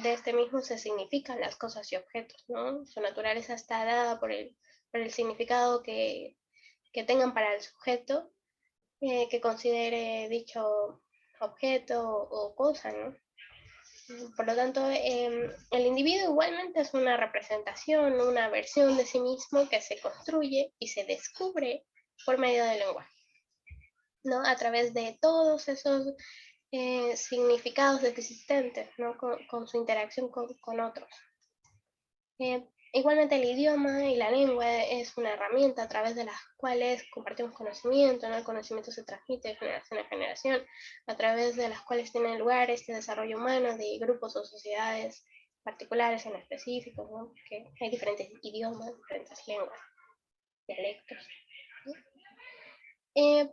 este mismo se significan las cosas y objetos, ¿no? Su naturaleza está dada por el significado que tengan para el sujeto que considere dicho objeto o cosa, ¿no? Por lo tanto, el individuo igualmente es una representación, una versión de sí mismo que se construye y se descubre por medio del lenguaje, ¿no? A través de todos esos significados existentes, ¿no? Con su interacción con otros. Igualmente el idioma y la lengua es una herramienta a través de las cuales compartimos conocimiento, ¿no? El conocimiento se transmite de generación a generación, a través de las cuales tiene lugar este desarrollo humano de grupos o sociedades particulares en específico, ¿no? Porque hay diferentes idiomas, diferentes lenguas, dialectos, ¿no?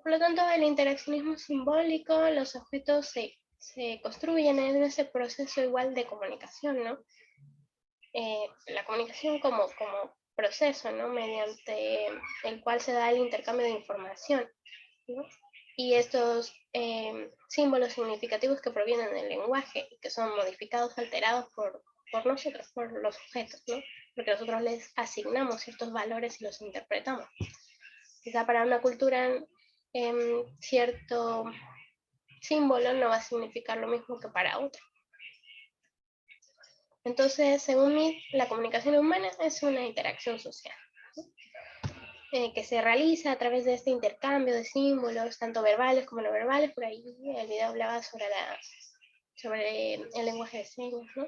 Por lo tanto, el interaccionismo simbólico, los objetos se construyen en ese proceso igual de comunicación, ¿no? La comunicación como proceso, ¿no? Mediante el cual se da el intercambio de información, ¿no? Y estos símbolos significativos que provienen del lenguaje y que son modificados, alterados por nosotros, por los objetos, ¿no? Porque nosotros les asignamos ciertos valores y los interpretamos. Quizá para una cultura cierto símbolo no va a significar lo mismo que para otra. Entonces, según mí, la comunicación humana es una interacción social, ¿no? Que se realiza a través de este intercambio de símbolos, tanto verbales como no verbales. Por ahí el video hablaba sobre el lenguaje de señas, ¿no?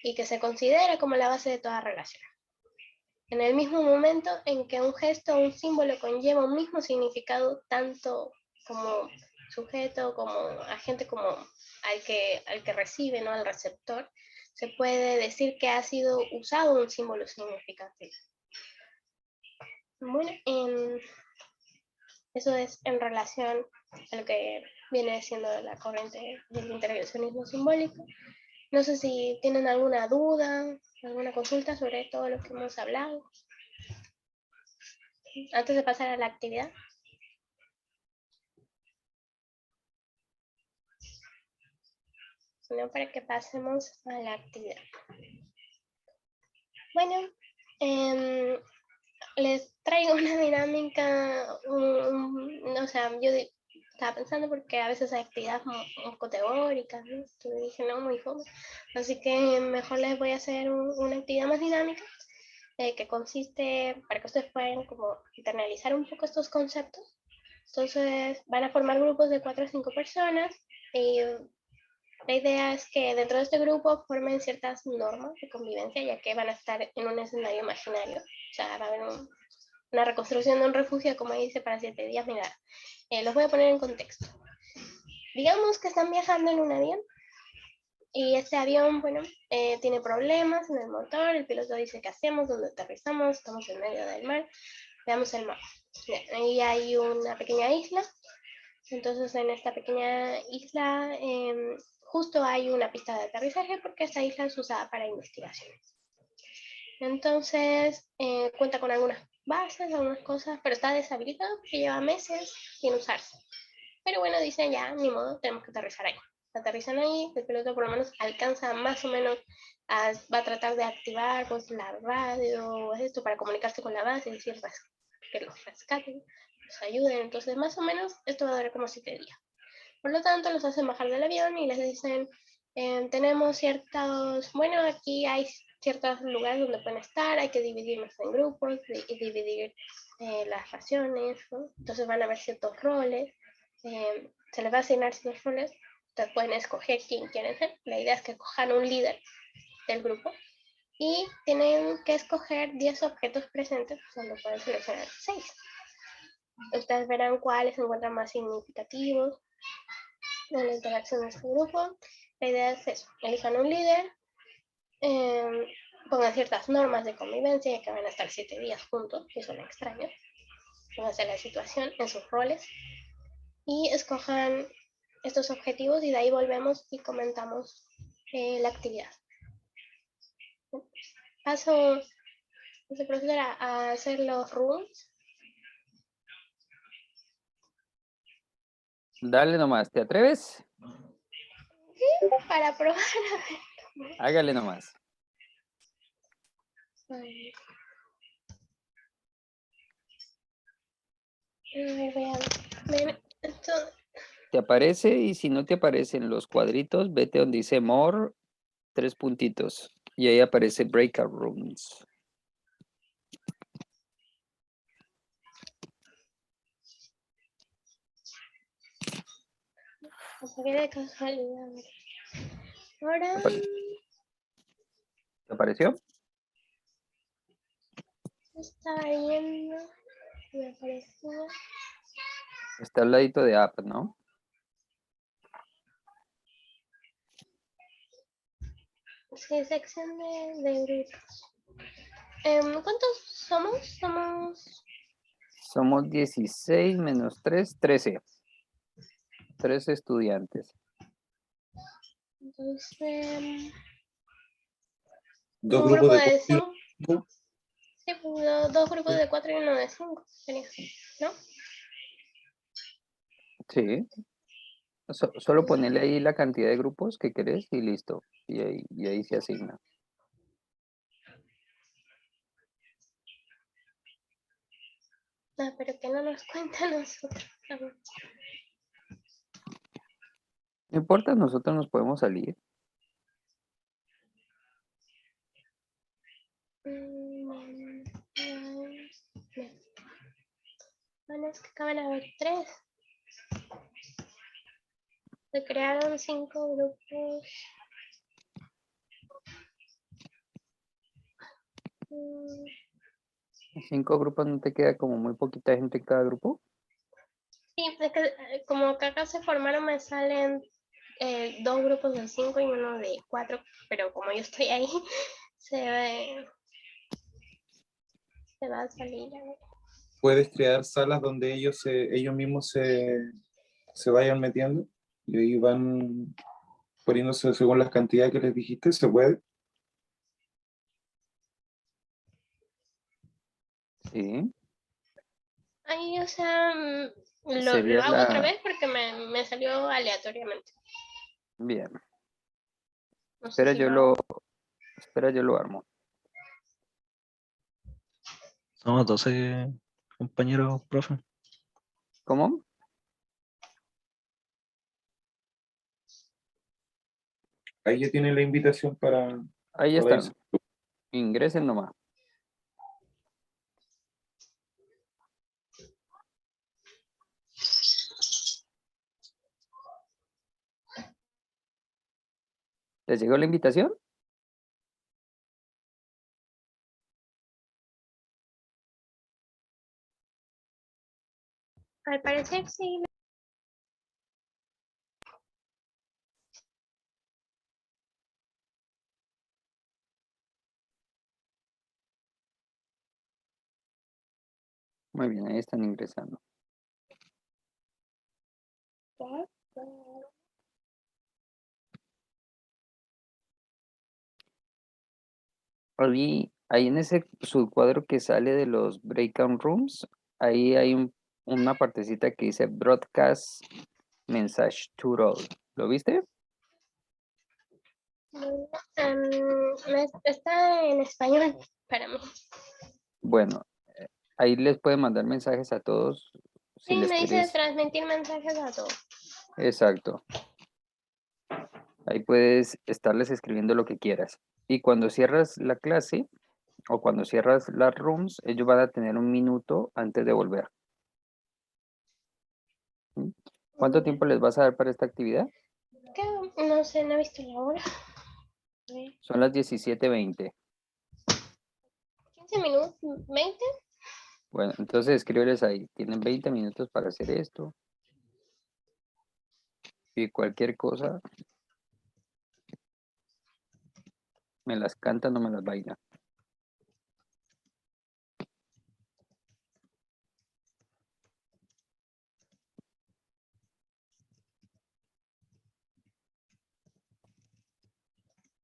Y que se considera como la base de toda relación. En el mismo momento en que un gesto o un símbolo conlleva un mismo significado, tanto como sujeto, como agente, como al que recibe, ¿no? Al receptor, se puede decir que ha sido usado un símbolo significativo. Bueno, eso es en relación a lo que viene siendo la corriente del interaccionismo simbólico. No sé si tienen alguna duda, alguna consulta sobre todo lo que hemos hablado. Antes de pasar a la actividad. Sino para que pasemos a la actividad. Bueno, les traigo una dinámica, o sea, yo estaba pensando porque a veces hay actividades un poco teóricas, ¿no? Entonces dije, no, muy joven. Así que mejor les voy a hacer una actividad más dinámica que consiste, para que ustedes puedan como internalizar un poco estos conceptos. Entonces van a formar grupos de 4 o 5 personas y la idea es que dentro de este grupo formen ciertas normas de convivencia, ya que van a estar en un escenario imaginario. O sea, va a haber una reconstrucción de un refugio, como dice, para 7 días. Mira, los voy a poner en contexto. Digamos que están viajando en un avión y este avión, bueno, tiene problemas en el motor. El piloto dice, ¿qué hacemos? ¿Dónde aterrizamos? Estamos en medio del mar. Veamos el mapa. Ahí hay una pequeña isla. Entonces, en esta pequeña isla justo hay una pista de aterrizaje porque esta isla es usada para investigaciones. Entonces, cuenta con algunas bases, algunas cosas, pero está deshabilitado porque lleva meses sin usarse. Pero bueno, dicen ya, ni modo, tenemos que aterrizar ahí. Aterrizan ahí, el piloto por lo menos alcanza más o menos, va a tratar de activar pues la radio, esto para comunicarse con la base, es decir, que los rescaten, los ayuden. Entonces, más o menos, esto va a durar como 7 días. Por lo tanto, los hacen bajar del avión y les dicen, tenemos ciertos, bueno, aquí hay ciertos lugares donde pueden estar, hay que dividirnos en grupos y dividir las raciones, ¿no? Entonces van a haber ciertos roles, se les va a asignar ciertos roles, ustedes pueden escoger quién quieren ser. La idea es que cojan un líder del grupo y tienen que escoger 10 objetos presentes, solo pueden seleccionar 6. Ustedes verán cuáles se encuentran más significativos en la interacción de este grupo. La idea es eso, elijan un líder, pongan ciertas normas de convivencia, ya que van a estar 7 días juntos, y son extraños. Pónganse la situación en sus roles y escojan estos objetivos y de ahí volvemos y comentamos la actividad. Paso, profesora, a hacer los rooms. Dale nomás, ¿te atreves? Para probar. Hágale nomás. Ay, voy a ver esto. Te aparece y si no te aparecen los cuadritos, vete donde dice More, 3 puntitos. Y ahí aparece Breakout Rooms. Qué de casualidad. Ahora ¿Te apareció? estaba viendo. Me apareció. Está al ladito de App, ¿no? Sí, sección de grupos. ¿Cuántos somos? Somos 16 menos 3, 13. 13 estudiantes. Entonces, Dos un grupos grupo de de 4 5. Sí, pues, dos grupos de 4 y uno de 5. ¿No? Sí. Solo ponerle ahí la cantidad de grupos que querés y listo. Y ahí se asigna. Ah, pero que no nos cuenta a nosotros. No importa, nosotros nos podemos salir. Bueno, es que acaban de haber 3. Se crearon 5 grupos. 5 grupos, ¿no te queda como muy poquita gente en cada grupo? Sí, es que como que acá se formaron, me salen 2 grupos de 5 y uno de 4, pero como yo estoy ahí, se va a salir. puedes crear salas donde ellos mismos se vayan metiendo y ahí van poniéndose según las cantidades que les dijiste, se puede. Sí. Ahí, o sea, lo Sería hago otra la... vez porque me salió aleatoriamente. Bien. No sé Espera, si lo hago. yo lo armo. Somos 12 compañeros, profe. ¿Cómo? Ahí ya tienen la invitación Ahí para están. irse. Ingresen nomás. ¿Les llegó la invitación? Al parecer sí. Muy bien, ahí están ingresando. Ahí en ese subcuadro que sale de los breakout rooms, ahí hay una partecita que dice Broadcast Message to All. ¿Lo viste? Está en español para mí. Bueno, ahí les pueden mandar mensajes a todos si Sí, les me dice querés. transmitir mensajes a todos. Exacto. Ahí puedes estarles escribiendo lo que quieras. Y cuando cierras la clase o cuando cierras las rooms, ellos van a tener 1 minuto antes de volver. ¿Mm? ¿Cuánto tiempo les vas a dar para esta actividad? No sé, no he visto la hora. Son las 17:20. 15 minutos, 20. Bueno, entonces escríbeles ahí. Tienen 20 minutos para hacer esto. Y cualquier cosa Me las canta, no me las baila.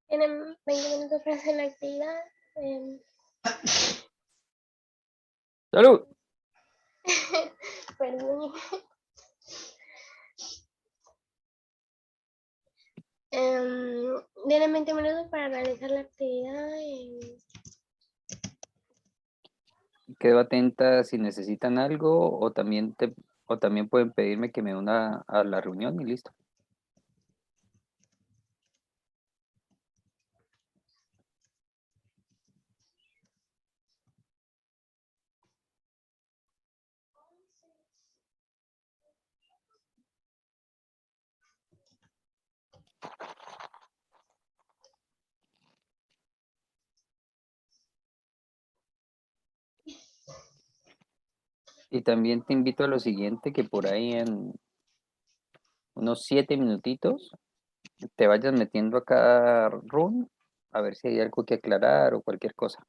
Tienen 20 minutos para hacer la actividad. ¡Salud! Perdón. Tienen 20 minutos para realizar la actividad. Quedo atenta si necesitan algo o también pueden pedirme que me una a la reunión y listo. Y también te invito a lo siguiente, que por ahí en unos 7 minutitos te vayas metiendo a cada room a ver si hay algo que aclarar o cualquier cosa.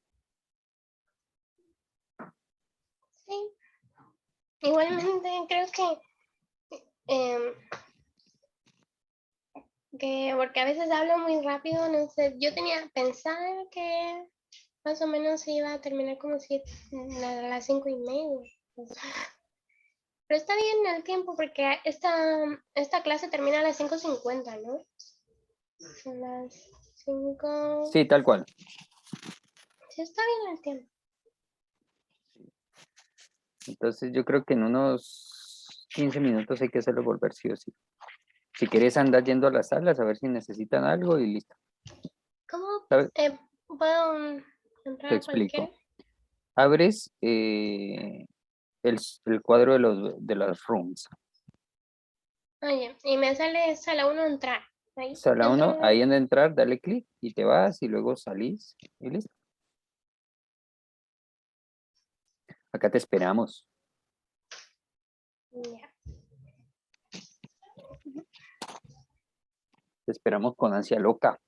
Sí. Igualmente creo que porque a veces hablo muy rápido, no sé, yo tenía pensado que más o menos iba a terminar como a las 5:30. Pero está bien el tiempo porque esta clase termina a las 5:50, ¿no? Son las 5. Sí, tal cual. Sí, está bien el tiempo. Entonces yo creo que en unos 15 minutos hay que hacerlo volver sí o sí. Si quieres andar yendo a las salas a ver si necesitan algo y listo. ¿Cómo ¿Sabes? puedo Te entrar a cualquiera? explico. Abres el cuadro de las rooms. Oye, y me sale sala 1 entrar. Ahí, Sala 1, entro. ahí en entrar, dale clic y te vas y luego salís y listo. Acá te esperamos. Ya. Te esperamos con ansia loca.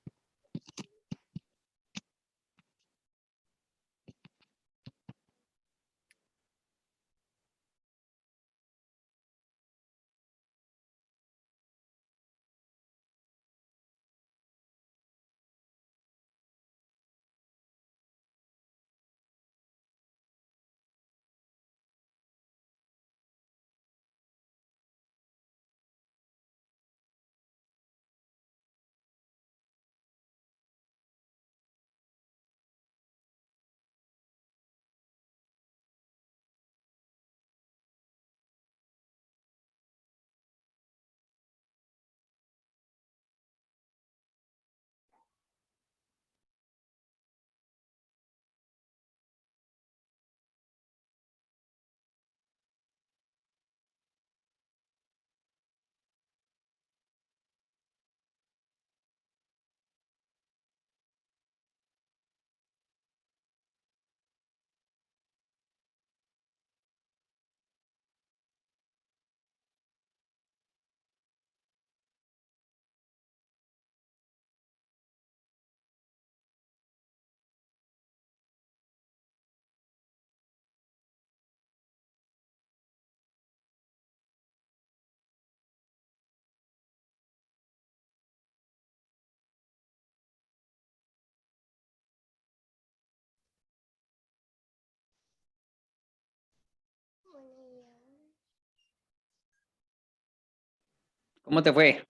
¿Cómo te fue?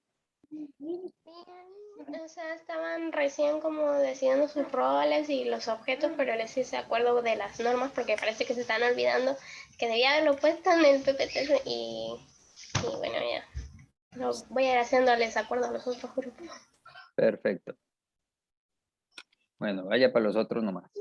Bien, o sea, estaban recién como decidiendo sus roles y los objetos, pero les hice acuerdo de las normas porque parece que se están olvidando que debía haberlo puesto en el PPT y bueno, ya. Lo voy a ir haciéndoles acuerdo a los otros grupos. Perfecto. Bueno, vaya para los otros nomás.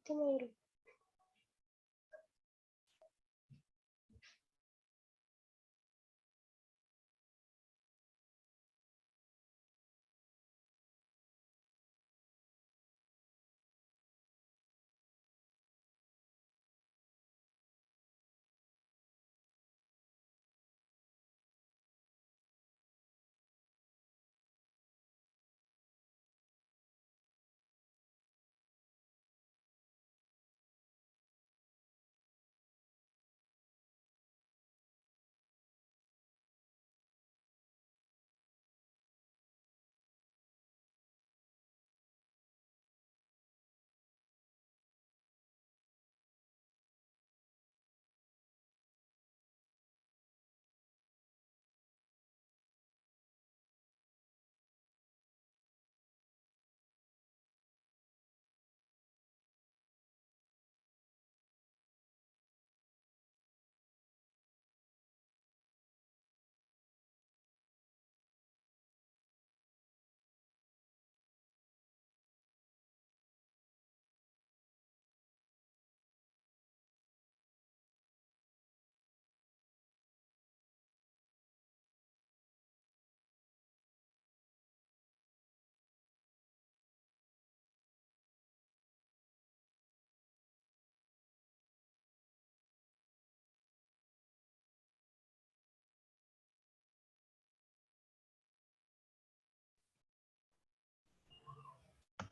último grupo.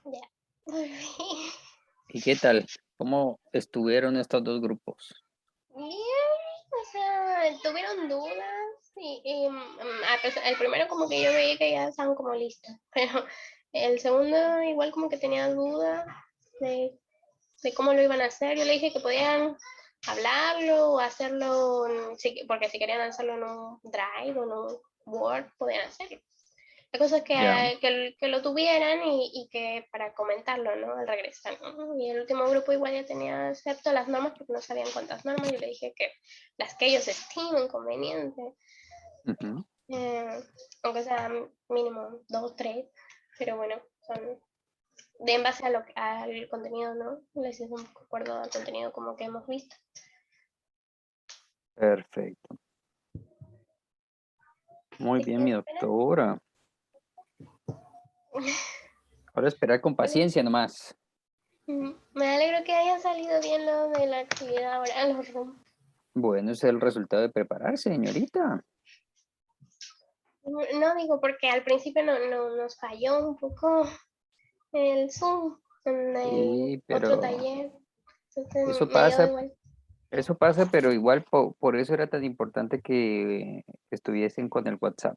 Ya. ¿Y qué tal? ¿Cómo estuvieron estos dos grupos? Bien, o sea, tuvieron dudas el primero como que yo veía que ya estaban como listos, pero el segundo igual como que tenía dudas de, de cómo lo iban a hacer. Yo le dije que podían hablarlo o hacerlo, porque si querían hacerlo en un Drive o en un Word, podían hacerlo. La cosa es Ya. que lo tuvieran y que para comentarlo, ¿no? Al regresar, ¿no? Y el último grupo igual ya tenía acepto las normas porque no sabían cuántas normas. Yo le dije que las que ellos estimen convenientes, Ujú. aunque sea mínimo 2 o 3, pero bueno, son de en base al contenido, ¿no? Les hice un acuerdo al contenido como que hemos visto. Perfecto. Muy Así bien, que mi espera. doctora. Ahora esperar con paciencia nomás. Me alegro que haya salido bien lo de la actividad ahora, los rooms. Bueno, ese es el resultado de prepararse, señorita. No digo porque al principio nos falló un poco el Zoom en el Sí, otro pero taller. Entonces eso me dio pasa, igual. pero igual por eso era tan importante que estuviesen con el WhatsApp.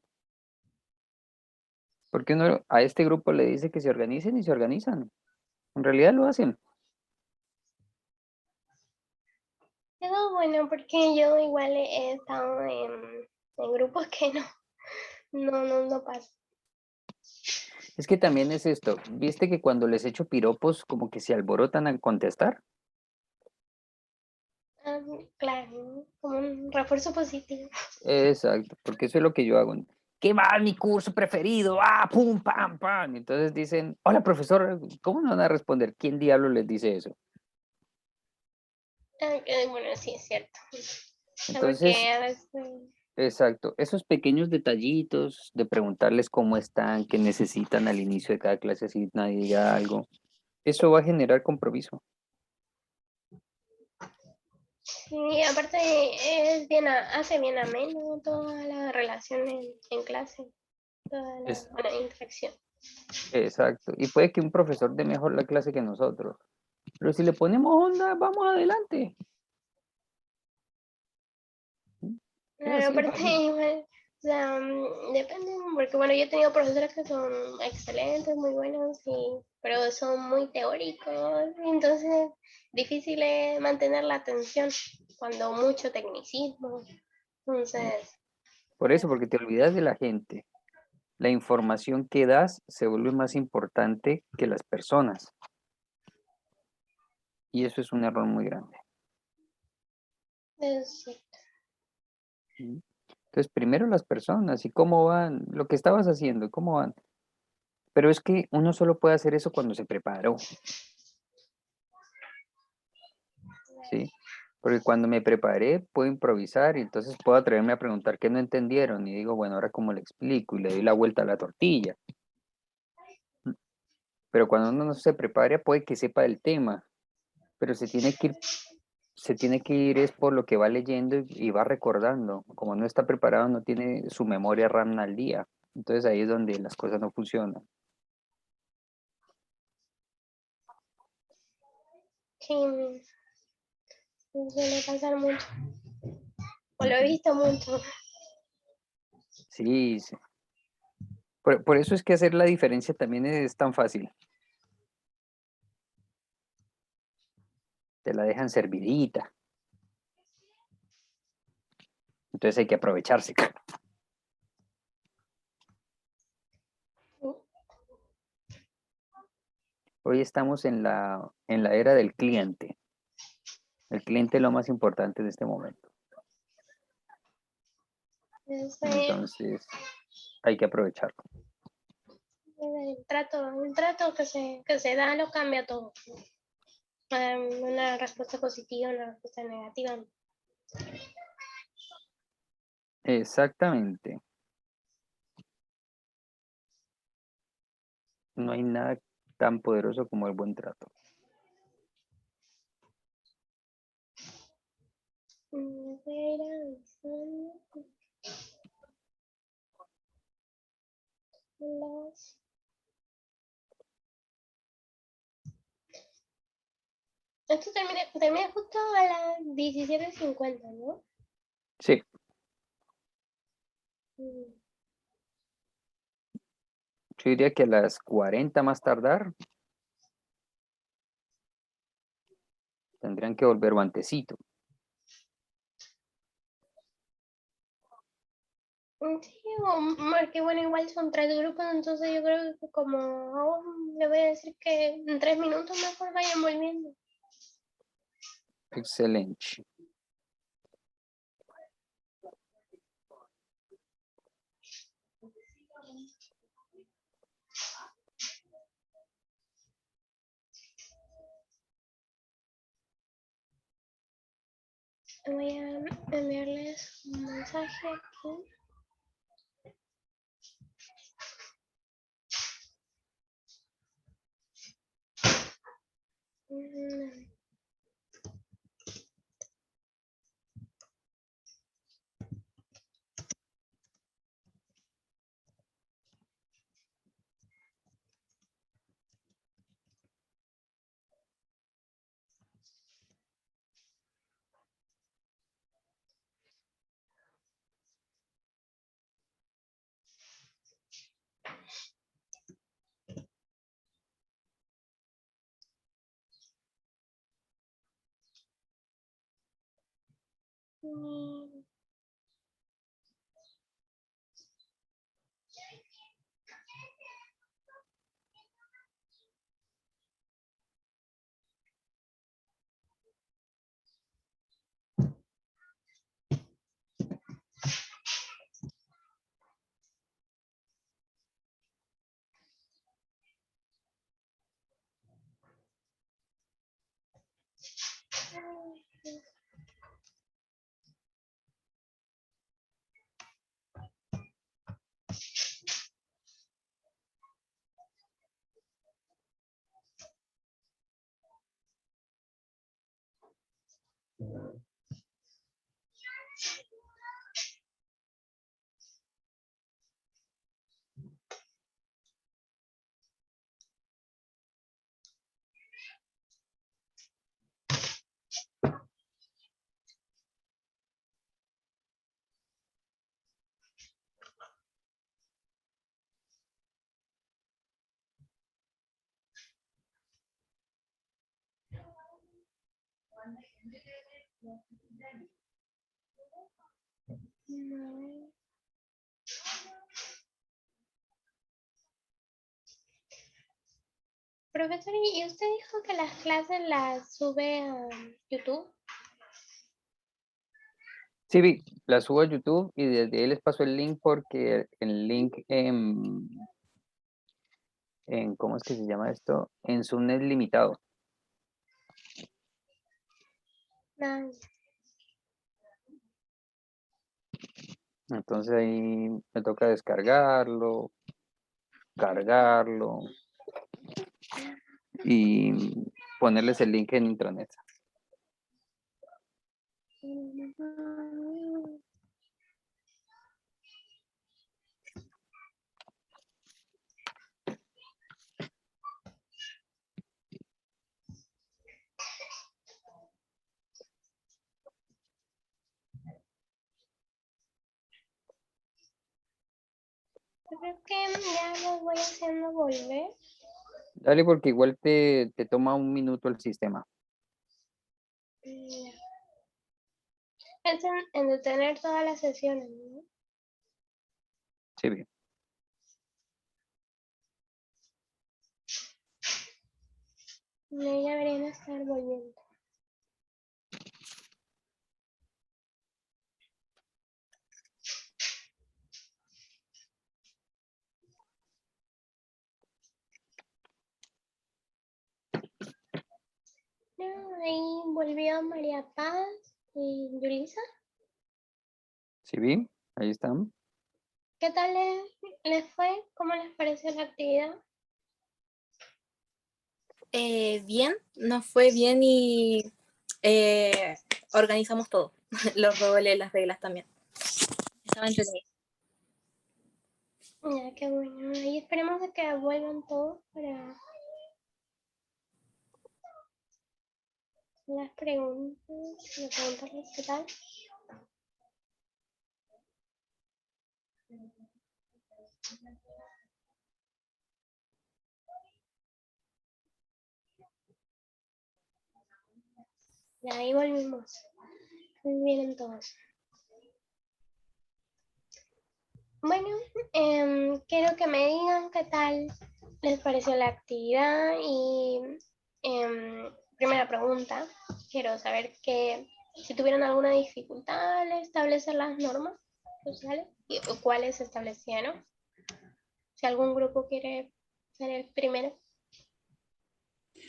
Porque uno a este grupo le dice que se organicen y se organizan. En realidad lo hacen. Quedó bueno porque yo igual he estado en grupos que no pasa. Es que también es esto. ¿Viste que cuando les echo piropos como que se alborotan al contestar? Ah, claro, como un refuerzo positivo. Exacto, porque eso es lo que yo hago. ¿Qué va mi curso preferido? ¡Ah, pum, pam, pam! Entonces dicen, hola, profesor, ¿cómo no van a responder? ¿Quién diablo les dice eso? Bueno, sí, es cierto. Entonces, Porque a veces exacto, esos pequeños detallitos de preguntarles cómo están, qué necesitan al inicio de cada clase, si nadie diga algo, eso va a generar compromiso. sí, aparte hace bien ameno toda la relación en clase, toda la Es, buena interacción. exacto, y puede que un profesor dé mejor la clase que nosotros, pero si le ponemos onda, vamos adelante. Es Claro, así de aparte fácil. igual, o sea, depende, porque bueno, yo he tenido profesores que son excelentes, muy buenos, pero son muy teóricos, entonces difícil es mantener la atención cuando mucho tecnicismo. Entonces, Por eso, porque te olvidas de la gente. La información que das se vuelve más importante que las personas. Y eso es un error muy grande. sí. ¿Sí? Entonces, primero las personas y cómo van, lo que estabas haciendo, cómo van. Pero es que uno solo puede hacer eso cuando se preparó. ¿sí? Porque cuando me preparé puedo improvisar y entonces puedo atreverme a preguntar qué no entendieron y digo, bueno, ahora cómo le explico y le doy la vuelta a la tortilla. Pero cuando uno no se prepara puede que sepa el tema, pero se tiene que ir es por lo que va leyendo y va recordando. Como no está preparado, no tiene su memoria RAM al día. Entonces ahí es donde las cosas no funcionan. Sí, suele pasar mucho. O lo he visto mucho. Sí, sí. Por eso es que hacer la diferencia también es tan fácil. Te la dejan servidita. Entonces hay que aprovecharse. Hoy estamos en la era del cliente. El cliente es lo más importante en este momento. Entonces hay que aprovecharlo. El trato que se da lo cambia todo. Una respuesta positiva, una respuesta negativa. Exactamente. No hay nada tan poderoso como el buen trato. Voy a ir avisando. Esto termina justo a las 17:50, ¿no? Sí. Yo diría que a las 40 más tardar tendrían que volver guantecito. Sí, porque bueno, igual son 3 grupos, entonces yo creo que como le voy a decir que en 3 minutos mejor vayan volviendo. Excelente. Voy a enviarles un mensaje aquí. Profesor, ¿y usted dijo que las clases las sube a YouTube? Sí, vi, la subo a YouTube y desde ahí les paso el link porque el link ¿cómo es que se llama esto? En Zoom es limitado. Ah, Entonces ahí me toca descargarlo, cargarlo y ponerles el link en intranet. creo que ya lo voy haciendo volver. Dale, porque igual te toma un minuto el sistema. Mm, Es en detener todas las sesiones, ¿no? Sí, bien. Ya deberían estar volviendo. No, ahí volvió María Paz y Yulisa. Sí, bien. Ahí están. ¿Qué tal les fue? ¿Cómo les pareció la actividad? Bien, nos fue bien y organizamos todo, los roles, las reglas también. Estaba entretenido. Ya, qué bueno. Y esperemos de que vuelvan todos para las preguntas, para preguntarles qué tal. Y ahí volvimos. Vienen todos. Bueno, quiero que me digan qué tal les pareció la actividad y primera pregunta, quiero saber que si tuvieron alguna dificultad al establecer las normas sociales y o cuáles se establecieron. Si algún grupo quiere ser el primero.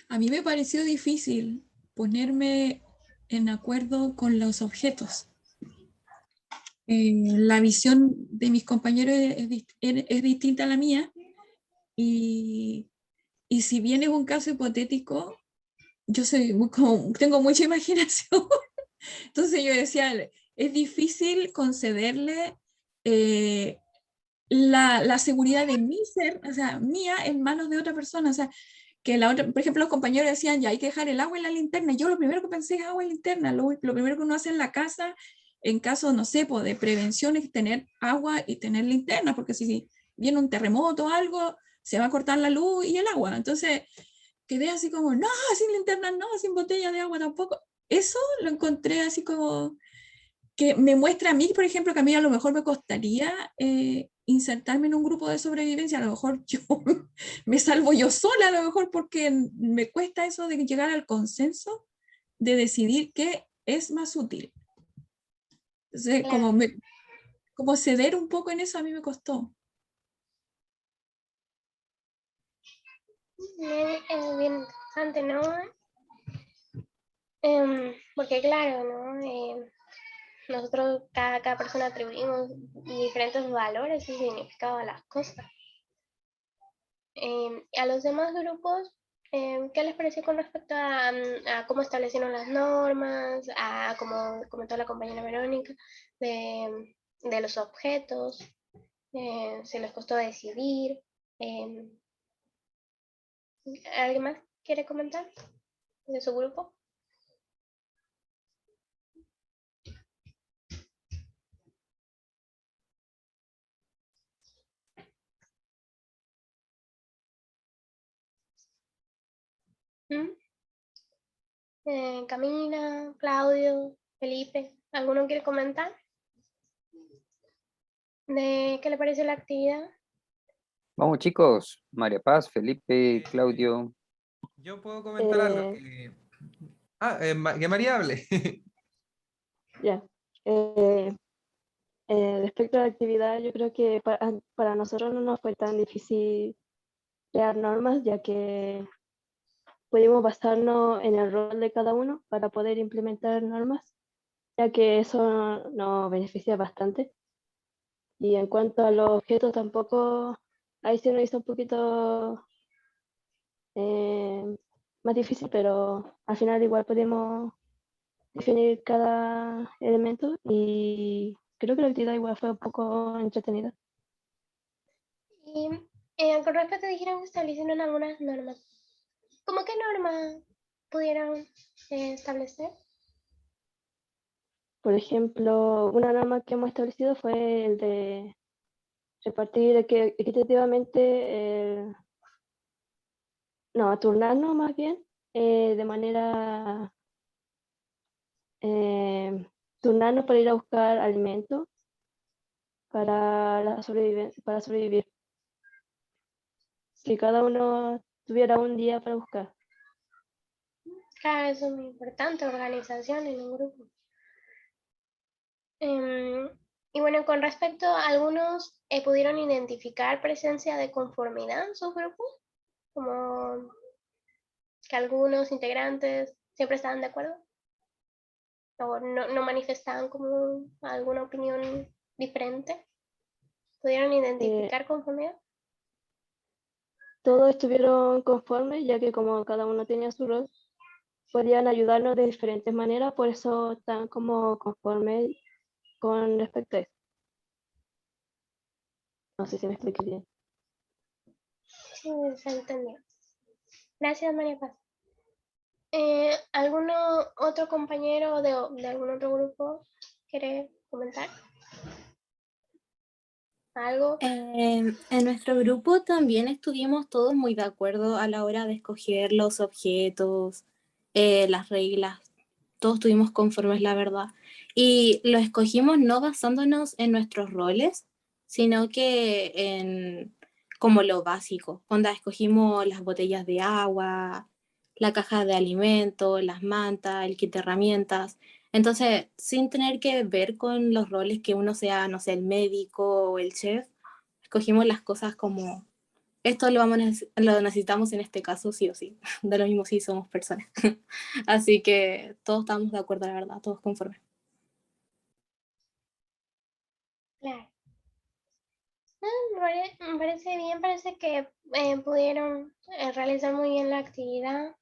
A mí me pareció difícil ponerme en acuerdo con los objetos. La visión de mis compañeros es distinta a la mía y si bien es un caso hipotético, yo tengo mucha imaginación. Entonces yo decía, es difícil concederle la seguridad de mi ser, o sea, mía en manos de otra persona. O sea, que la otra, por ejemplo, los compañeros decían, ya hay que dejar el agua en la linterna. Yo lo primero que pensé es agua en linterna. Lo primero que uno hace en la casa, en caso, no sé, pues, de prevención, es tener agua y tener linterna, porque si viene un terremoto o algo, se va a cortar la luz y el agua. Entonces, quedé así como, no, sin linterna no, sin botella de agua tampoco. Eso lo encontré así como que me muestra a mí, por ejemplo, que a mí a lo mejor me costaría insertarme en un grupo de sobrevivencia, a lo mejor yo me salvo yo sola, a lo mejor porque me cuesta eso de llegar al consenso de decidir qué es más útil. Entonces, Claro. como ceder un poco en eso a mí me costó. Bien interesante, ¿no? Porque claro, ¿no? Nosotros, cada persona atribuimos diferentes valores y significado a las cosas. A los demás grupos, ¿qué les pareció con respecto a cómo establecieron las normas, a como comentó la compañera Verónica, de los objetos? ¿Se les costó decidir? ¿Alguien más quiere comentar de su grupo? ¿Mm? Camila, Claudio, Felipe, ¿alguno quiere comentar? ¿De qué le pareció la actividad? Vamos, chicos. María Paz, Felipe, Claudio. Yo puedo comentar algo. Que María hable. Ya. Respecto a la actividad, yo creo que para nosotros no nos fue tan difícil crear normas, ya que pudimos basarnos en el rol de cada uno para poder implementar normas, ya que eso nos beneficia bastante. Y en cuanto a los objetos, tampoco, ahí se nos hizo un poquito más difícil, pero al final igual pudimos definir cada elemento y creo que la actividad igual fue un poco entretenida. Y con respecto dijeron que establecieron algunas normas. ¿Cómo qué normas pudieron establecer? Por ejemplo, una norma que hemos establecido fue el de repartir equitativamente, no, turnarnos más bien, de manera, turnarnos para ir a buscar alimentos para sobrevivir. Que cada uno tuviera un día para buscar. Claro, eso es muy importante, organización en un grupo. Y bueno, con respecto a algunos, ¿pudieron identificar presencia de conformidad en sus grupos? Como que algunos integrantes siempre estaban de acuerdo o no manifestaban como alguna opinión diferente. ¿Pudieron identificar conformidad? Todos estuvieron conformes, ya que como cada uno tenía su rol, podían ayudarnos de diferentes maneras, por eso están como conformes con respecto a eso. No sé si me expliqué bien. Sí, se entendió. Gracias, María Paz. ¿Alguno otro compañero de algún otro grupo quiere comentar algo? En nuestro grupo también estuvimos todos muy de acuerdo a la hora de escoger los objetos, las reglas. Todos estuvimos conformes, la verdad. Y lo escogimos no basándonos en nuestros roles, sino que en como lo básico. Onda, escogimos las botellas de agua, la caja de alimentos, las mantas, el kit de herramientas. Entonces, sin tener que ver con los roles que uno sea, no sé, el médico o el chef, escogimos las cosas como, esto lo necesitamos en este caso sí o sí, de lo mismo si somos personas. Así que todos estamos de acuerdo, la verdad, todos conformes. Claro. Me parece bien, parece que pudieron realizar muy bien la actividad.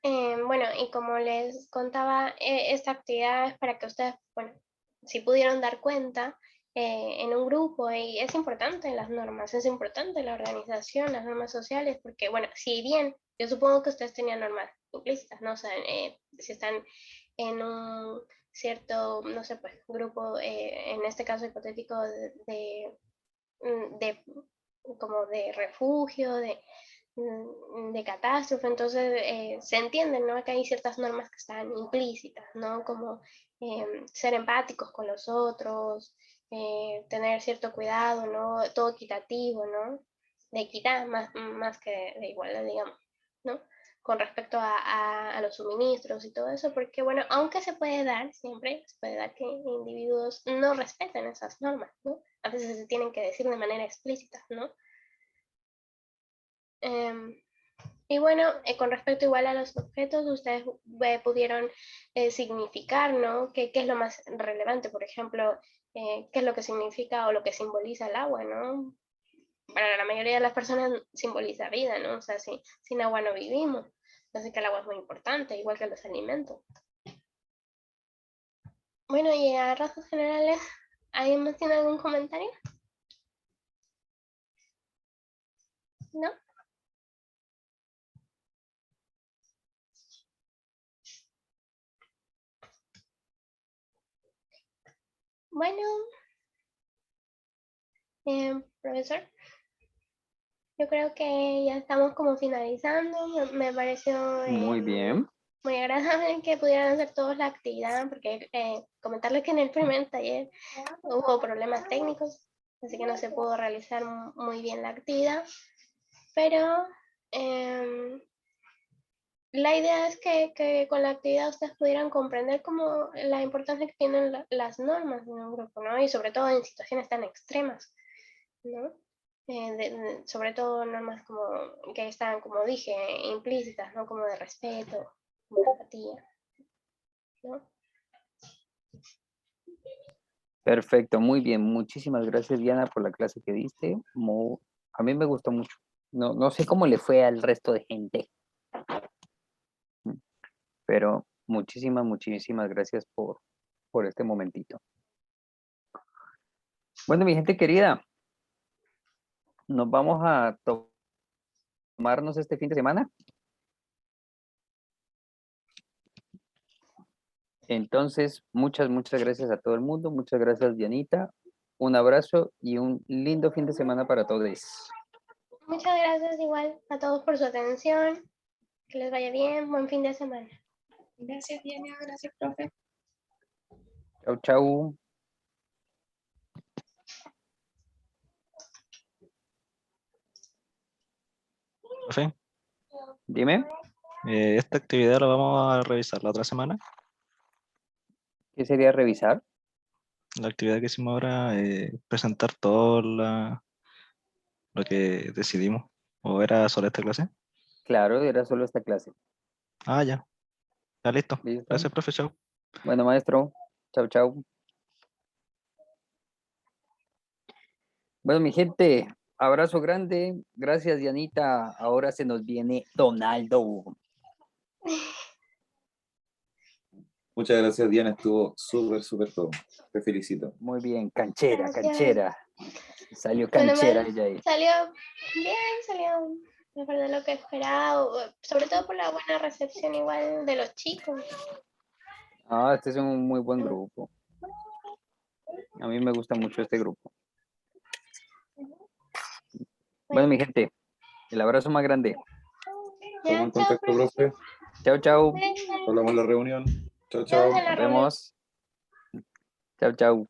Bueno, y como les contaba, esta actividad es para que ustedes, bueno, si pudieron dar cuenta en un grupo, y es importante las normas, es importante la organización, las normas sociales, porque, bueno, si bien yo supongo que ustedes tenían normas implícitas, ¿no? O sea, si están en un cierto, no sé, pues, grupo, en este caso hipotético de como de refugio, de catástrofe, entonces se entienden, ¿no? Que hay ciertas normas que están implícitas, ¿no? Como ser empáticos con los otros, tener cierto cuidado, ¿no? Todo equitativo, ¿no? De equidad más que de igualdad, digamos, ¿no? Con respecto a los suministros y todo eso, porque bueno, aunque se puede dar, siempre se puede dar que individuos no respeten esas normas, ¿no? A veces se tienen que decir de manera explícita, ¿no? Y bueno, con respecto igual a los objetos, ustedes pudieron significar, ¿no? ¿Qué es lo más relevante? Por ejemplo, ¿qué es lo que significa o lo que simboliza el agua, ¿no? Para la mayoría de las personas simboliza vida, ¿no? O sea, sin agua no vivimos. Así que el agua es muy importante, igual que los alimentos. Bueno, y a rasgos generales, ¿alguien más tiene algún comentario? ¿No? Bueno, profesor, yo creo que ya estamos como finalizando. Me pareció Muy bien. muy agradable que pudieran hacer todos la actividad, porque comentarles que en el primer taller hubo problemas técnicos, así que no se pudo realizar muy bien la actividad, pero la idea es que con la actividad ustedes pudieran comprender como la importancia que tienen las normas en un grupo, ¿no? Y sobre todo en situaciones tan extremas, ¿no? sobre todo normas como que están, como dije, implícitas, ¿no? Como de respeto, como de empatía, ¿no? Perfecto, muy bien. Muchísimas gracias, Diana, por la clase que diste. A mí me gustó mucho. No sé cómo le fue al resto de gente, pero muchísimas gracias por este momentito. Bueno, mi gente querida, nos vamos a tomarnos este fin de semana. Entonces, muchas gracias a todo el mundo. Muchas gracias, Dianita. Un abrazo y un lindo fin de semana para todos. Muchas gracias igual a todos por su atención. Que les vaya bien. Buen fin de semana. Gracias, Diana. Gracias, profe. Chau, chau. Profe, Dime, esta actividad la vamos a revisar la otra semana. ¿qué sería revisar? La actividad que hicimos ahora, presentar todo lo que decidimos. ¿O era sobre esta clase? Claro, era solo esta clase. Ah, ya. Ya listo. ¿Listo? Gracias, profe. Chao. Bueno, maestro. Chau, chau. Bueno, mi gente, abrazo grande. Gracias, Dianita. Ahora se nos viene Donaldo. Muchas gracias, Diana. Estuvo súper todo. Te felicito. Muy bien, canchera, Gracias. canchera. Salió Bueno, canchera ella ahí. salió bien, salió mejor de lo que esperaba, sobre todo por la buena recepción igual de los chicos. Ah, este es un muy buen grupo. A mí me gusta mucho este grupo. Bueno, mi gente, el abrazo más grande. Estamos en contacto, profe. Chau, chau. Hablamos en la reunión. Chao, Nos vemos chao. en la Nos reunión. vemos. Chau, chau.